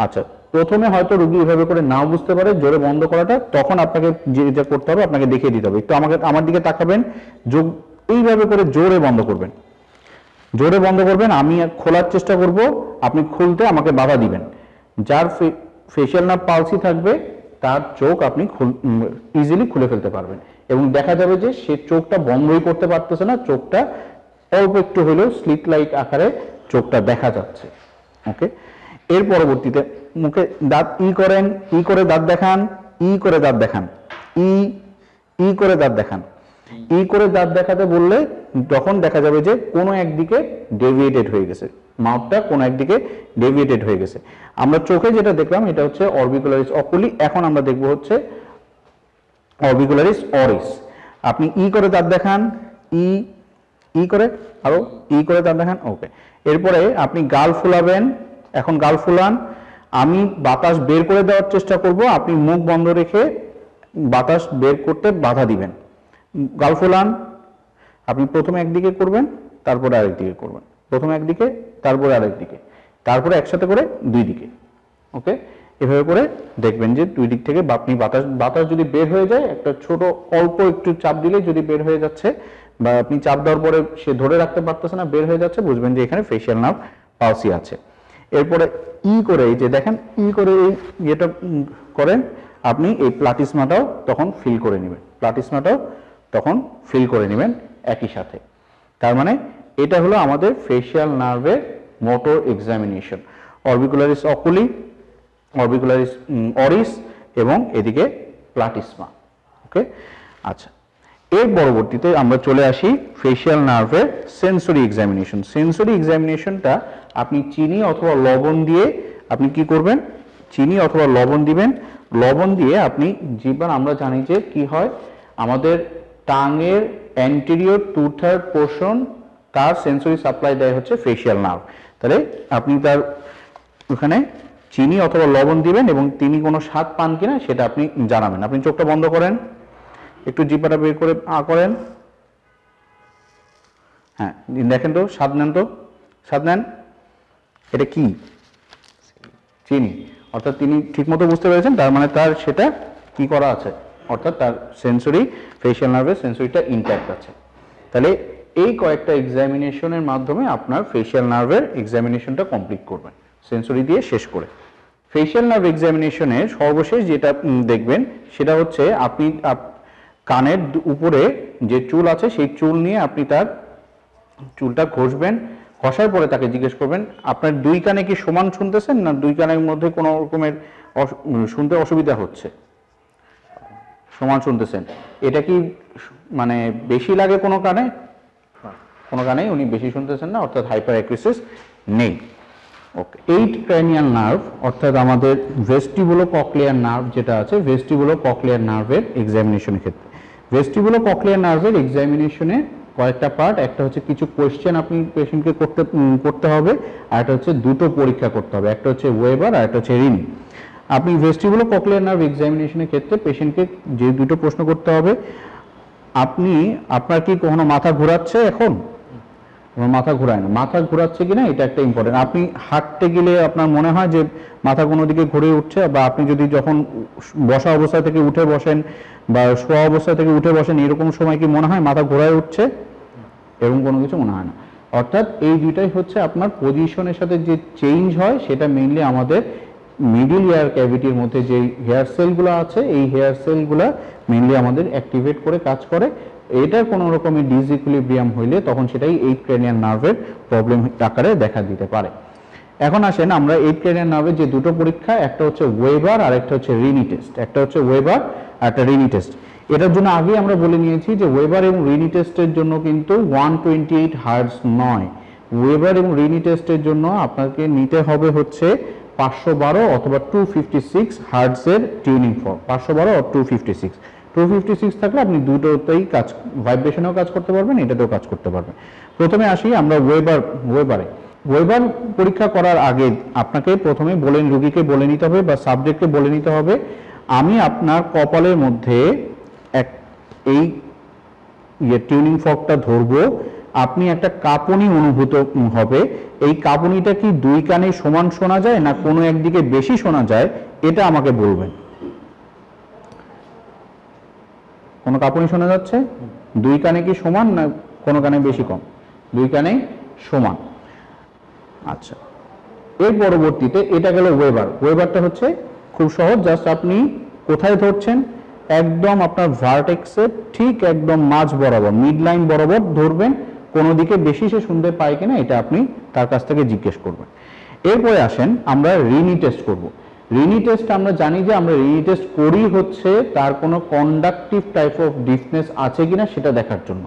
আচ্ছা, প্রথমে হয়তো রোগী এভাবে করে নাও বুঝতে পারে জোরে বন্ধ করাটা, তখন আপনাকে যেটা করতে হবে আপনাকে দেখিয়ে দিতে হবে। একটু আমার দিকে তাকাবেন, এইভাবে করে জোরে বন্ধ করবেন, জোরে বন্ধ করবেন। আমি খোলার চেষ্টা করব, আপনি খুলতে আমাকে বাধা দিবেন। যার ফেশিয়াল নার্ভ পালসি থাকবে তার চোখ আপনি ইজিলি খুলে ফেলতে পারবেন এবং দেখা যাবে যে সে চোখটা বন্ধই করতে পারতেছে না, চোখটা অল্প একটু হলেও স্লিট লাইট আকারে চোখটা দেখা যাচ্ছে। ওকে, এর পরবর্তীতে মুখে দাঁত করেন, করে দাঁত দেখান, করে দাঁত দেখান, করে দাঁত দেখান। করে দাঁত দেখাতে বললে তখন দেখা যাবে যে কোনো একদিকে ডেভিয়েটেড হয়ে গেছে, মাউথটা কোনো একদিকে ডেভিয়েটেড হয়ে গেছে। আমরা চোখে যেটা দেখলাম এটা হচ্ছে অরবিকুলারিস অকুলি, এখন আমরা দেখব হচ্ছে অরবিকুলারিস অরিস। আপনি করে দাঁত দেখান, করে আরো করে দাঁত দেখান। ওকে, এরপরে আপনি গাল ফুলাবেন, এখন গাল ফুলান। আমি বাতাস বের করে দেওয়ার চেষ্টা করব, আপনি মুখ বন্ধ রেখে বাতাস বের করতে বাধা দিবেন। গাল ফোলান, আপনি প্রথমে একদিকে করবেন, তারপরে আরেক দিকে করবেন, প্রথমে একদিকে তারপরে আরেক দিকে, তারপরে একসাথে করে দুই দিকে। ওকে, এভাবে করে দেখবেন যে দুই দিক থেকে আপনি বাতাস যদি বের হয়ে যায়, একটা ছোট অল্প একটু চাপ দিলে যদি বের হয়ে যাচ্ছে, বা আপনি চাপ দেওয়ার পরে সে ধরে রাখতে পারতেছে না, বের হয়ে যাচ্ছে, বুঝবেন যে এখানে ফেশিয়াল নার্ভ পালসি আছে। এরপরে করে এই যে দেখেন করে এই ইয়েটা করেন, আপনি এই প্লাটিসমাটাও তখন ফিল করে নেবেন, প্লাটিসমাটাও তখন ফিল করে নেবেন একই সাথে। তার মানে এটা হলো আমাদের ফেশিয়াল নার্ভের মোটর এক্সামিনেশন, অরবিকুলারিস অকুলি, অরবিকুলারিস অরিস এবং এদিকে প্লাটিসমা। ওকে, আচ্ছা, এর পরবর্তীতে আমরা চলে আসি ফেশিয়াল নার্ভের সেন্সরি এক্সামিনেশন। সেন্সরি এক্সামিনেশনটা আপনি চিনি অথবা লবণ দিয়ে আপনি কি করবেন, চিনি অথবা লবণ দিবেন, লবণ দিয়ে আপনি জিহ্বার, আমরা জানি যে কি হয় আমাদের টাঙের অ্যান্টেরিয়র 2/3 পোর্শন তার সেন্সরি সাপ্লাই দেয় হচ্ছে ফেশিয়াল নার্ভ। তাহলে আপনি তার ওখানে চিনি অথবা লবণ দিবেন এবং তিনি কোনো স্বাদ পান কিনা সেটা আপনি জানাবেন। আপনি চোখটা বন্ধ করেন, একটু জিহ্বাটা বের করে করেন, হ্যাঁ দেখেন তো, স্বাদ নেন তো, স্বাদ নেন, এটা কি? চিনি। অর্থাৎ তিনি ঠিকমতো বুঝতে পেরেছেন, তার মানে তার সেটা কি করা আছে, অর্থাৎ তার সেন্সরি ফেশিয়াল নার্ভের সেন্সরিটা ইনট্যাক্ট আছে। তাহলে এই কয়েকটা এক্সামিনেশনের মাধ্যমে আপনার ফেশিয়াল নার্ভের এক্সামিনেশনটা কমপ্লিট করবেন, সেন্সরি দিয়ে শেষ করে। ফেশিয়াল নার্ভ এক্সামিনেশনে সর্বশেষ যেটা দেখবেন সেটা হচ্ছে আপনি কানের উপরে যে চুল আছে সেই চুল নিয়ে আপনি তার চুলটা ঘষবেন, ঘষার পরে তাকে জিজ্ঞেস করবেন আপনার দুই কানে কি সমান শুনতেছেন না দুই কানের মধ্যে কোনো রকমের শুনতে অসুবিধা হচ্ছে, সমান শুনতেছেন, এটা কি মানে বেশি লাগে কোনো কানে, কোনো কানেই উনি বেশি শুনতেছেন না, অর্থাৎ হাইপার অ্যাকুইসিস নেই। ওকে, 8 ক্র্যানিয়াল নার্ভ অর্থাৎ আমাদের ভেস্টিবুলো ককলিয়ার নার্ভ যেটা আছে, ভেস্টিবুলো ককলিয়ার নার্ভের এক্সামিনেশনের ক্ষেত্রে ভেস্টিবুলো ককলিয়ার নার্ভের এক্সামিনেশনে কয়েকটা পার্ট, একটা হচ্ছে কিছু কোয়েশ্চেন আপনি পেশেন্টকে করতে হবে, আর একটা হচ্ছে দুটো পরীক্ষা করতে হবে, একটা হচ্ছে ওয়েবার আর একটা হচ্ছে রিনি। আপনি ভেস্টিবুলো ককলিয়ার নার্ভ এক্সামিনেশনের ক্ষেত্রে পেশেন্টকে যে দুটো প্রশ্ন করতে হবে, আপনার কি কখনো মাথা ঘোরাচ্ছে, এখন মাথা ঘোরায় না, মাথা ঘোরাচ্ছে কিনা এটা একটা ইম্পর্টেন্ট। আপনি হাঁটতে গেলে আপনার মনে হয় যে মাথা কোনো দিকে ঘুরে উঠছে, বা আপনি যদি যখন বসা অবস্থা থেকে উঠে বসেন বা শোয়া অবস্থা থেকে উঠে বসেন এরকম সময় কি মনে হয় মাথা ঘোরায় উঠছে, এরকম কোনো কিছু মনে হয় না। অর্থাৎ এই দুইটাই হচ্ছে আপনার পজিশনের সাথে যে চেঞ্জ হয় সেটা মেইনলি আমাদের মিডল ইয়ার ক্যাভিটির মধ্যে যে হেয়ার সেলগুলো আছে এই হেয়ার সেলগুলো মেইনলি আমাদের অ্যাক্টিভেট করে কাজ করে। এটার কোনো রকমের ডিসইকুইলিব্রিয়াম হইলে তখন সেটাই 8 ক্র্যানিয়াল নার্ভের প্রবলেম আকারে দেখা দিতে পারে। এখন আসেন আমরা 8 ক্র্যানিয়াল নার্ভের যে দুটো পরীক্ষা, একটা হচ্ছে ওয়েবার আর একটা হচ্ছে রিনি টেস্ট, একটা হচ্ছে ওয়েবার আর একটা রিনি টেস্ট। এটার জন্য আগে আমরা বলে নিয়েছি যে ওয়েবার এবং রিনি টেস্টের জন্য কিন্তু 128 হার্টজ নয়, ওয়েবার এবং রিনি টেস্টের জন্য আপনাকে নিতে হবে হচ্ছে 512 অথবা 256 হার্টজের টিউনিং ফর্ক, 512 অথবা 256 থাকলে আপনি দুটোতেই কাজ, ভাইব্রেশনেও কাজ করতে পারবেন, এটাতেও কাজ করতে পারবেন। প্রথমে আসি আমরা ওয়েবার পরীক্ষা করার আগে আপনাকে প্রথমে রোগীকে বলে নিতে হবে বা সাবজেক্টকে বলে নিতে হবে আমি আপনার কপালের মধ্যে এই টিউনিং ফর্কটা ধরবো, আপনি একটা কাঁপুনি অনুভূত হবে, এই কাঁপুনিটা কি দুই কানে সমান শোনা যায় না কোনো একদিকে বেশি শোনা যায় এটা আমাকে বলবেন। কোনো কাঁপুনি শোনা যাচ্ছে, দুই কানে কি সমান না কোনো কানে বেশি কম, দুই কানে সমান। আচ্ছা, এর পরবর্তীতে এটা গেল ওয়েবারটা হচ্ছে খুব সহজ, জাস্ট আপনি কোথায় ধরছেন, একদম আপনার ভার্টেক্সের ঠিক একদম মাঝ বরাবর মিড লাইন বরাবর ধরবেন, কোনো দিকে বেশি সে শুনতে পায় কিনা এটা আপনি তার কাছ থেকে জিজ্ঞেস করবেন। এরপরে আসেন আমরা রিনি টেস্ট করব। রিনি টেস্ট আমরা জানি যে আমরা রিনি টেস্ট করি হচ্ছে তার কোনো কন্ডাকটিভ টাইপ অফ ডিফনেস আছে কিনা সেটা দেখার জন্য,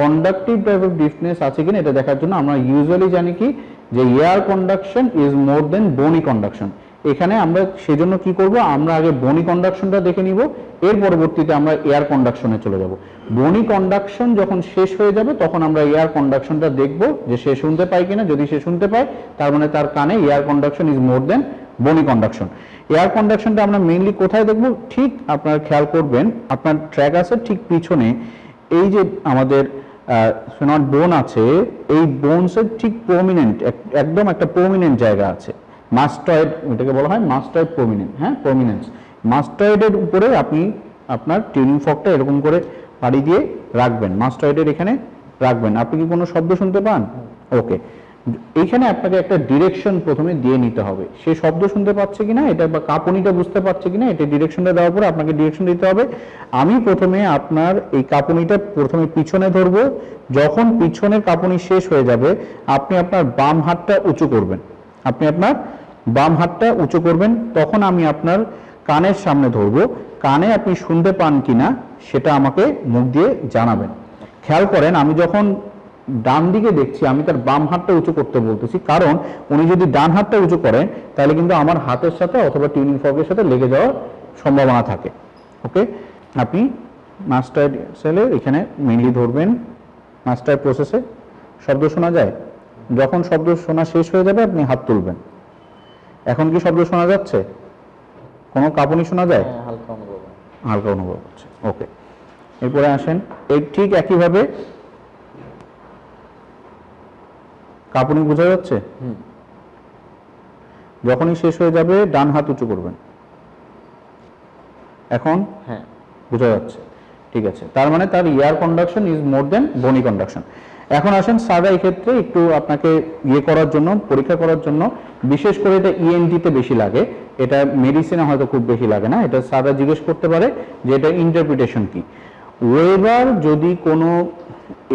কন্ডাকটিভ টাইপ অফ ডিফনেস আছে কিনা এটা দেখার জন্য আমরা ইউজুয়ালি জানি কি যে air conduction is more than bony conduction. এখানে আমরা সেজন্য কি করব, আমরা আগে বোনি কন্ডাকশনটা দেখে নিব, এর পরবর্তীতে আমরা এয়ার কন্ডাকশনে চলে যাব। বোনি কন্ডাকশন যখন শেষ হয়ে যাবে তখন আমরা এয়ার কন্ডাকশনটা দেখব যে সে শুনতে পায় কিনা, যদি সে শুনতে পায় তার মানে তার কানে এয়ার কন্ডাকশন ইজ মোর দেন বনি কন্ডাকশন। এয়ার কন্ডাকশনটা আমরা মেইনলি কোথায় দেখব? ঠিক আপনারা খেয়াল করবেন আপনার ট্র্যাগাসের ঠিক পিছনে এই যে আমাদের ফেনয়েড বোন আছে, এই বোনসের ঠিক প্রমিনেন্ট একদম একটা প্রমিনেন্ট জায়গা আছে, মাস্টয়েড, এটাকে বলা হয় মাস্টয়েড প্রমিনেন্ট, হ্যাঁ প্রমিনেন্স। মাস্টয়েডের উপরে আপনি আপনার টিউনিং ফর্কটা এরকম করে পাড়ি দিয়ে রাখবেন, মাস্টয়েডের এখানে রাখবেন। আপনি কি কোনো শব্দ শুনতে পান? ওকে, এইখানে আপনাকে একটা ডিরেকশন প্রথমে দিয়ে নিতে হবে, সে শব্দ শুনতে পাচ্ছে কিনা এটা বা কাঁপুনিটা বুঝতে পারছে কিনা, এটা ডিরেকশনটা দেওয়ার পরে আপনাকে ডিরেকশন দিতে হবে। আমি প্রথমে আপনার এই কাঁপুনিটা প্রথমে পিছনে ধরবো, যখন পিছনের কাঁপুনি শেষ হয়ে যাবে আপনি আপনার বাম হাতটা উঁচু করবেন, আপনি আপনার বাম হাতটা উঁচু করবেন, তখন আমি আপনার কানের সামনে ধরবো, কানে আপনি শুনতে পান কিনা সেটা আমাকে মুখ দিয়ে জানাবেন। খেয়াল করেন আমি যখন ডান দিকে দেখছি আমি তার বাম হাতটা উঁচু করতে বলতেছি, কারণ উনি যদি ডান হাতটা উঁচু করেন তাহলে কিন্তু আমার হাতের সাথে অথবা টিউনিং ফর্কের সাথে লেগে যাওয়ার সম্ভাবনা থাকে। ওকে, আপনি মাস্টার সেলে এখানে মেইনলি ধরবেন, মাস্টার প্রসেসে শব্দ শোনা যায়, যখন শব্দ শোনা শেষ হয়ে যাবে আপনি হাত তুলবেন। এখন কি শব্দ শোনা যাচ্ছে? কোনো কাঁপুনি শোনা যায়? হালকা অনুভব হচ্ছে। ওকে, এরপরে আসেন, এই ঠিক একইভাবে কাঁপুনি বোঝা যাচ্ছে? যখনই শেষ হয়ে যাবে ডান হাত উঁচু করবেন। এখন হ্যাঁ বোঝা যাচ্ছে, ঠিক আছে। তার মানে তার এয়ার কন্ডাকশন ইজ মোর দেন বনি কন্ডাকশন। এখন আসেন সাদা, এই ক্ষেত্রে একটু আপনাকে করার জন্য, পরীক্ষা করার জন্য, বিশেষ করে এটা ইএনটিতে বেশি লাগে, এটা মেডিসিনে হয়তো খুব বেশি লাগে না, এটা সাদা জিজ্ঞেস করতে পারে যে এটা ইন্টারপ্রিটেশন কি। ওয়েবার যদি কোনো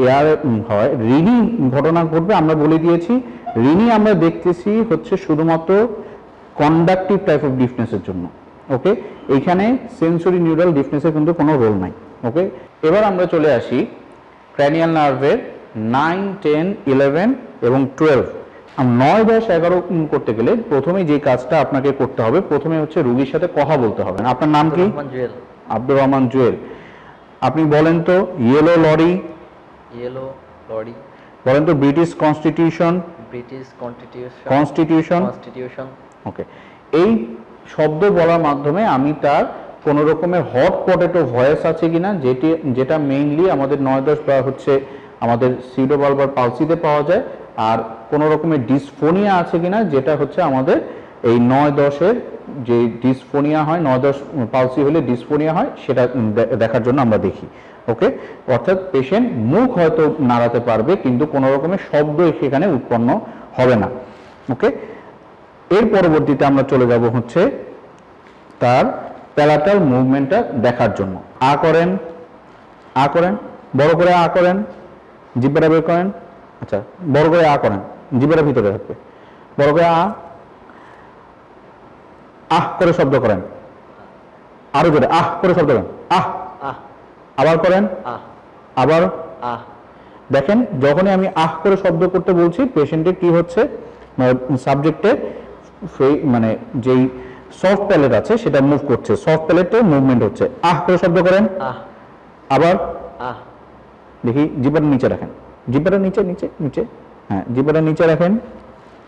এয়ার হয়, রিনি ঘটনা ঘটবে, আমরা বলে দিয়েছি রিনি আমরা দেখতেছি হচ্ছে শুধুমাত্র কন্ডাকটিভ টাইপ অফ ডিফনেসের জন্য। ওকে, এইখানে সেন্সরি নিউরাল ডিফনেসের কিন্তু কোনো রোল নাই। ওকে, এবার আমরা চলে আসি ক্র্যানিয়াল নার্ভের 9, 10, 11 এবং 12। 9, 10, 11 করতে গেলে প্রথমে যে কাজটা আপনাকে করতে হবে, প্রথমে হচ্ছে রোগীর সাথে কথা বলতে হবে। আপনার নাম কি? আব্দুর রহমান জুয়েল। আপনি বলেন তো ইয়েলো লরি,
ইয়েলো লরি,
বলেন তো ব্রিটিশ কনস্টিটিউশন,
ব্রিটিশ
কনস্টিটিউশন। ওকে, এই শব্দ বলার মাধ্যমে আমি তার কোনো রকমের হট পটেটো ভয়েস আছে কিনা, যেটা মেইনলি আমাদের 9, 10 বা হচ্ছে আমাদের সিউডোবালবার পালসিতে পাওয়া যায়, আর কোনো রকমের ডিসফোনিয়া আছে কিনা, যেটা হচ্ছে আমাদের এই 9, 10-এর যে ডিসফোনিয়া হয়, 9, 10 পালসি হলে ডিসফোনিয়া হয়, সেটা দেখার জন্য আমরা দেখি। ওকে, অর্থাৎ পেশেন্ট মুখ হয়তো নাড়াতে পারবে কিন্তু কোনো রকমের শব্দ সেখানে উৎপন্ন হবে না। ওকে, এর পরবর্তীতে আমরা চলে যাব হচ্ছে তার প্যালাটাল মুভমেন্টটা দেখার জন্য। আ করেন, আ করেন, বড় করে আ করেন, জিহ্বাটা বের করেন। আচ্ছা, বড় করে আ করেন, জিহ্বাটা ভিতরে থাকবে, বড় করে আহ করে শব্দ করেন, আরো জোরে আহ করে শব্দ করেন, আহ। আবার করেন, আবার আহ। দেখেন যখনই আমি আহ করে শব্দ করতে বলছি পেশেন্টের কি হচ্ছে, সাবজেক্টের মানে যেই সফট প্যালেট আছে সেটা মুভ করছে, সফট প্যালেটে মুভমেন্ট হচ্ছে। আহ করে শব্দ করেন, আবার আহ। দেখি জিহ্বাটা নিচে রাখেন, জিহ্বাটা নিচে নিচে নিচে, হ্যাঁ জিহ্বাটা নিচে রাখেন,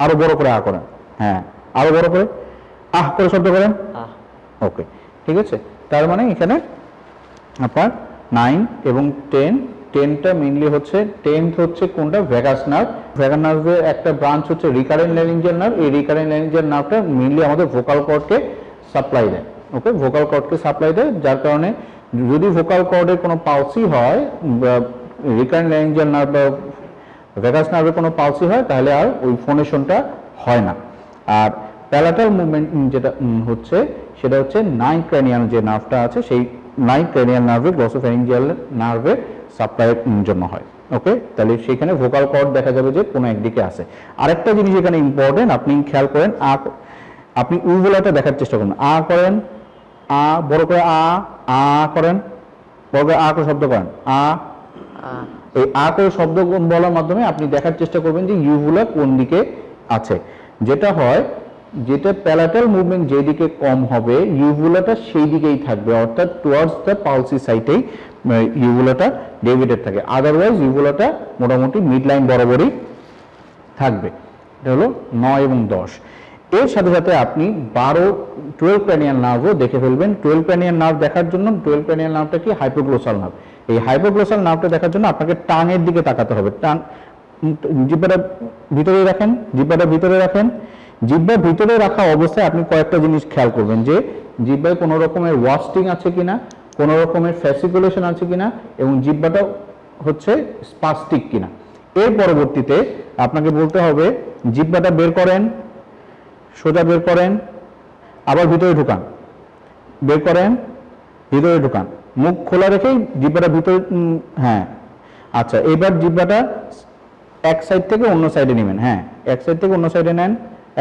আরো বড় করে আহ করেন, হ্যাঁ আরো বড় করে আহ করে শব্দ করেন। ওকে, ঠিক আছে। তার মানে এখানে আপনার 9 এবং 10, 10টা মেইনলি হচ্ছে, 10th হচ্ছে কোনটা, ভ্যাগাস নার্ভ। ভ্যাগাস নার্ভের একটা ব্রাঞ্চ হচ্ছে রিকারেন্ট ল্যারিঞ্জিয়াল নার্ভ। এই রিকারেন্ট ল্যারিঞ্জিয়াল নার্ভটা মেইনলি আমাদের ভোকাল কর্ডকে সাপ্লাই দেয়। ওকে, ভোকাল কর্ডকে সাপ্লাই দেয়, যার কারণে যদি ভোকাল কর্ডের কোনো পালসি হয়, রিকারেন্ট ল্যারিঞ্জিয়াল নার্ভ বা ভ্যাগাস নার্ভের কোনো পালসি হয়, তাহলে আর ওই ফোনেশনটা হয় না। আর প্যালাটাল মুভমেন্ট যেটা হচ্ছে সেটা হচ্ছে 9 ক্র্যানিয়াল যে নার্ভটা আছে, সেই 9 ক্র্যানিয়াল নার্ভে গ্লসোফ্যারিঞ্জিয়াল নার্ভে সাপ্লাইয়ের জন্য হয়। ওকে, তাহলে সেখানে ভোকাল কর্ড দেখা যাবে যে কোনো একদিকে আছে। আরেকটা জিনিস এখানে ইম্পর্টেন্ট, আপনি খেয়াল করেন, আপনি উভলাটা দেখার চেষ্টা করুন। আ করেন, আ বড় করে আ করেন, বড় করে আ করে শব্দ করেন, এই আ করে শব্দ বলার মাধ্যমে আপনি দেখার চেষ্টা করবেন যে ইউভুলা কোন দিকে আছে। যেটা হয়, যেটা প্যালাটাল মুভমেন্ট যেদিকে কম হবে ইউভুলাটা সেই দিকেই থাকবে, অর্থাৎ টুয়ার্ডস দ্য পালসি সাইটেই ইউভুলাটা ডেভিয়েটেড থাকে। আদারওয়াইজ ইউভুলাটা মোটামুটি মিড লাইন বরাবরই থাকবে। এটা হলো 9 এবং 10। এর সাথে সাথে আপনি 12 ক্র্যানিয়াল নার্ভও দেখে ফেলবেন। 12 ক্র্যানিয়াল নার্ভ দেখার জন্য 12 ক্র্যানিয়াল নার্ভটা কি হাইপোগ্লোসাল নার্ভ। এই হাইপোগ্লোসাল নার্ভটা দেখার জন্য আপনাকে টাঙের দিকে তাকাতে হবে। জিহ্বাটা ভিতরে রাখেন, জিহ্বাটা ভিতরে রাখেন। জিহ্বা ভিতরে রাখা অবস্থায় আপনি কয়েকটা জিনিস খেয়াল করবেন, যে জিহ্বায় কোনো রকমের ওয়াস্টিং আছে কিনা, কোনো রকমের ফ্যাসিকুলেশন আছে কিনা, এবং জিহ্বাটা হচ্ছে স্পাস্টিক কিনা। এর পরবর্তীতে আপনাকে বলতে হবে জিহ্বাটা বের করেন, সোজা বের করেন, আবার ভিতরে ঢুকান, বের করেন, ভিতরে ঢুকান, মুখ খোলা রেখেই জিহ্বাটা ভিতরে, হ্যাঁ আচ্ছা। এবার জিহ্বাটা এক সাইড থেকে অন্য সাইডে নেবেন, হ্যাঁ এক সাইড থেকে অন্য সাইডে নেন,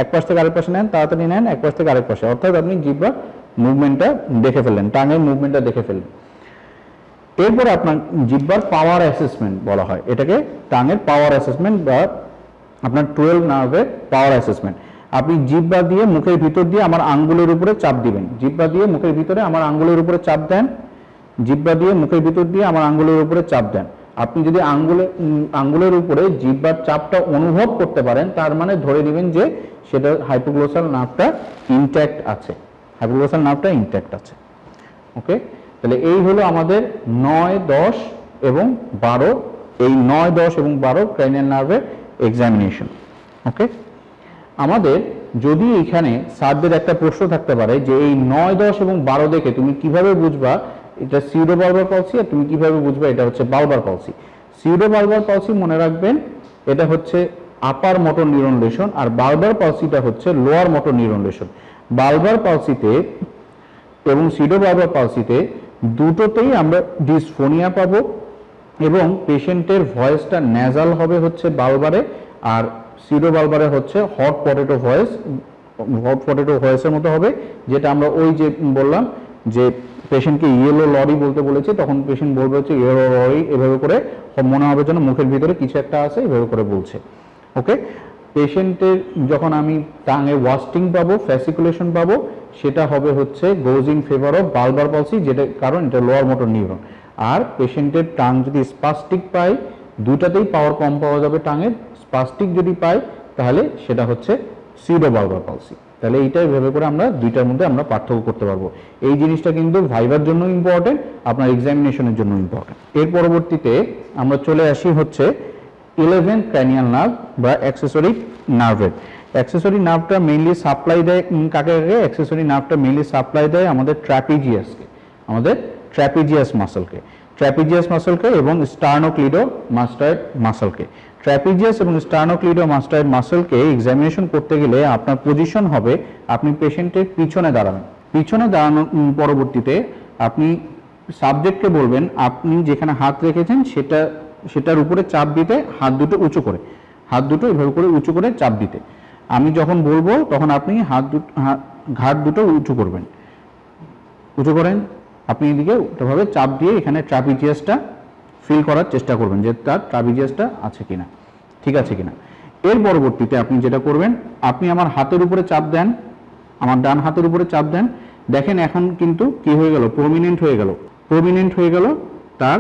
এক পাশ থেকে আরেক পাশে নেন, তাড়াতাড়ি নেন, এক পাশ থেকে আরেক পাশে, অর্থাৎ আপনি জিহ্বার মুভমেন্টটা দেখে ফেললেন, টাঙের মুভমেন্টটা দেখে ফেললেন। এরপর আপনার জিহ্বার পাওয়ার অ্যাসেসমেন্ট বলা হয়, এটাকে টাঙের পাওয়ার অ্যাসেসমেন্ট বা আপনার 12 নার্ভের পাওয়ার অ্যাসেসমেন্ট। আপনি জিহ্বা দিয়ে মুখের ভিতর দিয়ে আমার আঙ্গুলের উপরে চাপ দিবেন, জিহ্বা দিয়ে মুখের ভিতরে আমার আঙ্গুলের উপরে চাপ দেন, জিহ্বা দিয়ে মুখের ভিতর দিয়ে আমার আঙ্গুলের উপরে চাপ দেন। আপনি যদি আঙ্গুলের উপরে জিহ্বার চাপটা অনুভব করতে পারেন, তার মানে ধরে নেবেন যে সেটা হাইপোগ্লোসাল নার্ভটা ইনট্যাক্ট আছে, হাইপোগ্লোসাল নার্ভটা ইনট্যাক্ট আছে। ওকে, তাহলে এই হলো আমাদের 9, 10 এবং 12, এই 9, 10 এবং 12 ক্র্যানিয়াল নার্ভের এক্সামিনেশন। ওকে, আমাদের যদি এখানে স্যারদের একটা প্রশ্ন থাকতে পারে যে এই 9, 10 এবং 12 দেখে তুমি কিভাবে বুঝবা এটা সিউডো বালবার পালসি, আর তুমি কিভাবে বুঝবা এটা হচ্ছে Balbir palsy. Pseudo Balbir palsy মনে রাখবেন, এটা হচ্ছে আপার মোটর নিউরন লেশন, আর বালবার পালসিটা হচ্ছে lower motor neuron lesson. Balbir পালসিতে এবং সিউডো বালবার পালসিতে দুটোতেই আমরা ডিসফোনিয়া পাবো, এবং পেশেন্টের ভয়েসটা ন্যাজাল হবে হচ্ছে বালবারে, আর সিউডো বালবারে হচ্ছে হট পটেটো ভয়েসের মতো হবে, যেটা আমরা ওই যে বললাম যে পেশেন্টকে ইয়েলো লরি বলতে বলেছি, তখন পেশেন্ট বলবে হচ্ছে ইয়েলো লরি, এভাবে করে মনে হবে যেন মুখের ভিতরে কিছু একটা আছে, এভাবে করে বলছে। ওকে, পেশেন্টের যখন আমি টাঙে ওয়াস্টিং পাবো, ফ্যাসিকুলেশন পাবো, সেটা হবে হচ্ছে goes in favour of bulbar palsy, যেটা কারণ এটা লোয়ার মোটর নিউরন। আর পেশেন্টের টাং যদি স্পাস্টিক পাই, দুটাতেই পাওয়ার কম পাওয়া যাবে টাঙের, স্পাস্টিক যদি পাই তাহলে সেটা হচ্ছে সিউডো বালবার পালসি। তাহলে এইটাই ভেবে করে আমরা দুইটার মধ্যে আমরা পার্থক্য করতে পারবো। এই জিনিসটা কিন্তু ভাইবার জন্য ইম্পর্টেন্ট, আপনার এক্সামিনেশনের জন্য ইম্পর্টেন্ট। এর পরবর্তীতে আমরা চলে আসি হচ্ছে 11th ক্র্যানিয়াল নার্ভ বা অ্যাক্সেসরি নার্ভের। অ্যাক্সেসরি নার্ভটা মেইনলি সাপ্লাই দেয় কাকে কাকে? অ্যাক্সেসরি নার্ভটা মেইনলি সাপ্লাই দেয় আমাদের ট্র্যাপিজিয়াসকে, আমাদের ট্র্যাপিজিয়াস মাসলকে, ট্র্যাপিজিয়াস মাসলকে এবং স্টার্নোক্লিডোমাস্টয়েড মাসলকে। ট্র্যাপিজিয়াস এবং স্টার্নোক্লিডোমাস্টয়েড মাসলকে এক্সামিনেশন করতে গেলে আপনার পজিশন হবে আপনি পেশেন্টের পিছনে দাঁড়াবেন। পিছনে দাঁড়ানোর পরবর্তীতে আপনি সাবজেক্টকে বলবেন আপনি যেখানে হাত রেখেছেন সেটার উপরে চাপ দিতে, হাত দুটো উঁচু করে, হাত দুটো এভাবে করে উঁচু করে চাপ দিতে। আমি যখন বলবো তখন আপনি ঘাট দুটো উঁচু করবেন, উঁচু করেন, আপনি এদিকে ওটাভাবে চাপ দিয়ে এখানে ট্রাপিজিয়াসটা ফিল করার চেষ্টা করবেন যে তার ট্রাপিজিয়াসটা আছে কিনা, ঠিক আছে কিনা। এর পরবর্তীতে আপনি যেটা করবেন, আপনি আমার হাতের উপরে চাপ দেন, আমার ডান হাতের উপরে চাপ দেন, দেখেন এখন কিন্তু কি হয়ে গেল, প্রমিনেন্ট হয়ে গেল তার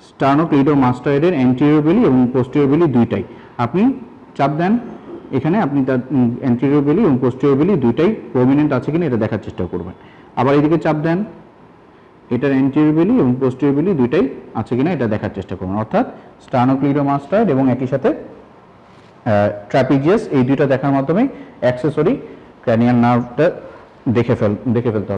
স্টার্নোক্লিডোমাস্টয়েডের অ্যান্টেরিয়র বেলি এবং পোস্টেরিয়র বেলি দুইটাই। আপনি চাপ দেন এখানে, আপনি তার অ্যান্টেরিয়র বেলি এবং পোস্টেরিয়র বেলি দুইটাই প্রমিনেন্ট আছে কিনা এটা দেখার চেষ্টা করবেন। আবার এদিকে চাপ দেন, এটার অ্যান্টেরিয়র বেলি এবং পোস্টেরিয়র বেলি দুইটাই আছে কিনা এটা দেখার চেষ্টা করবেন। অর্থাৎ স্টার্নোক্লিডোমাস্টয়েড এবং একই সাথে ট্র্যাপিজিয়াস, এই দুইটা দেখার মাধ্যমে অ্যাক্সেসরি ক্র্যানিয়াল নার্ভটা দেখে ফেলতে হবে।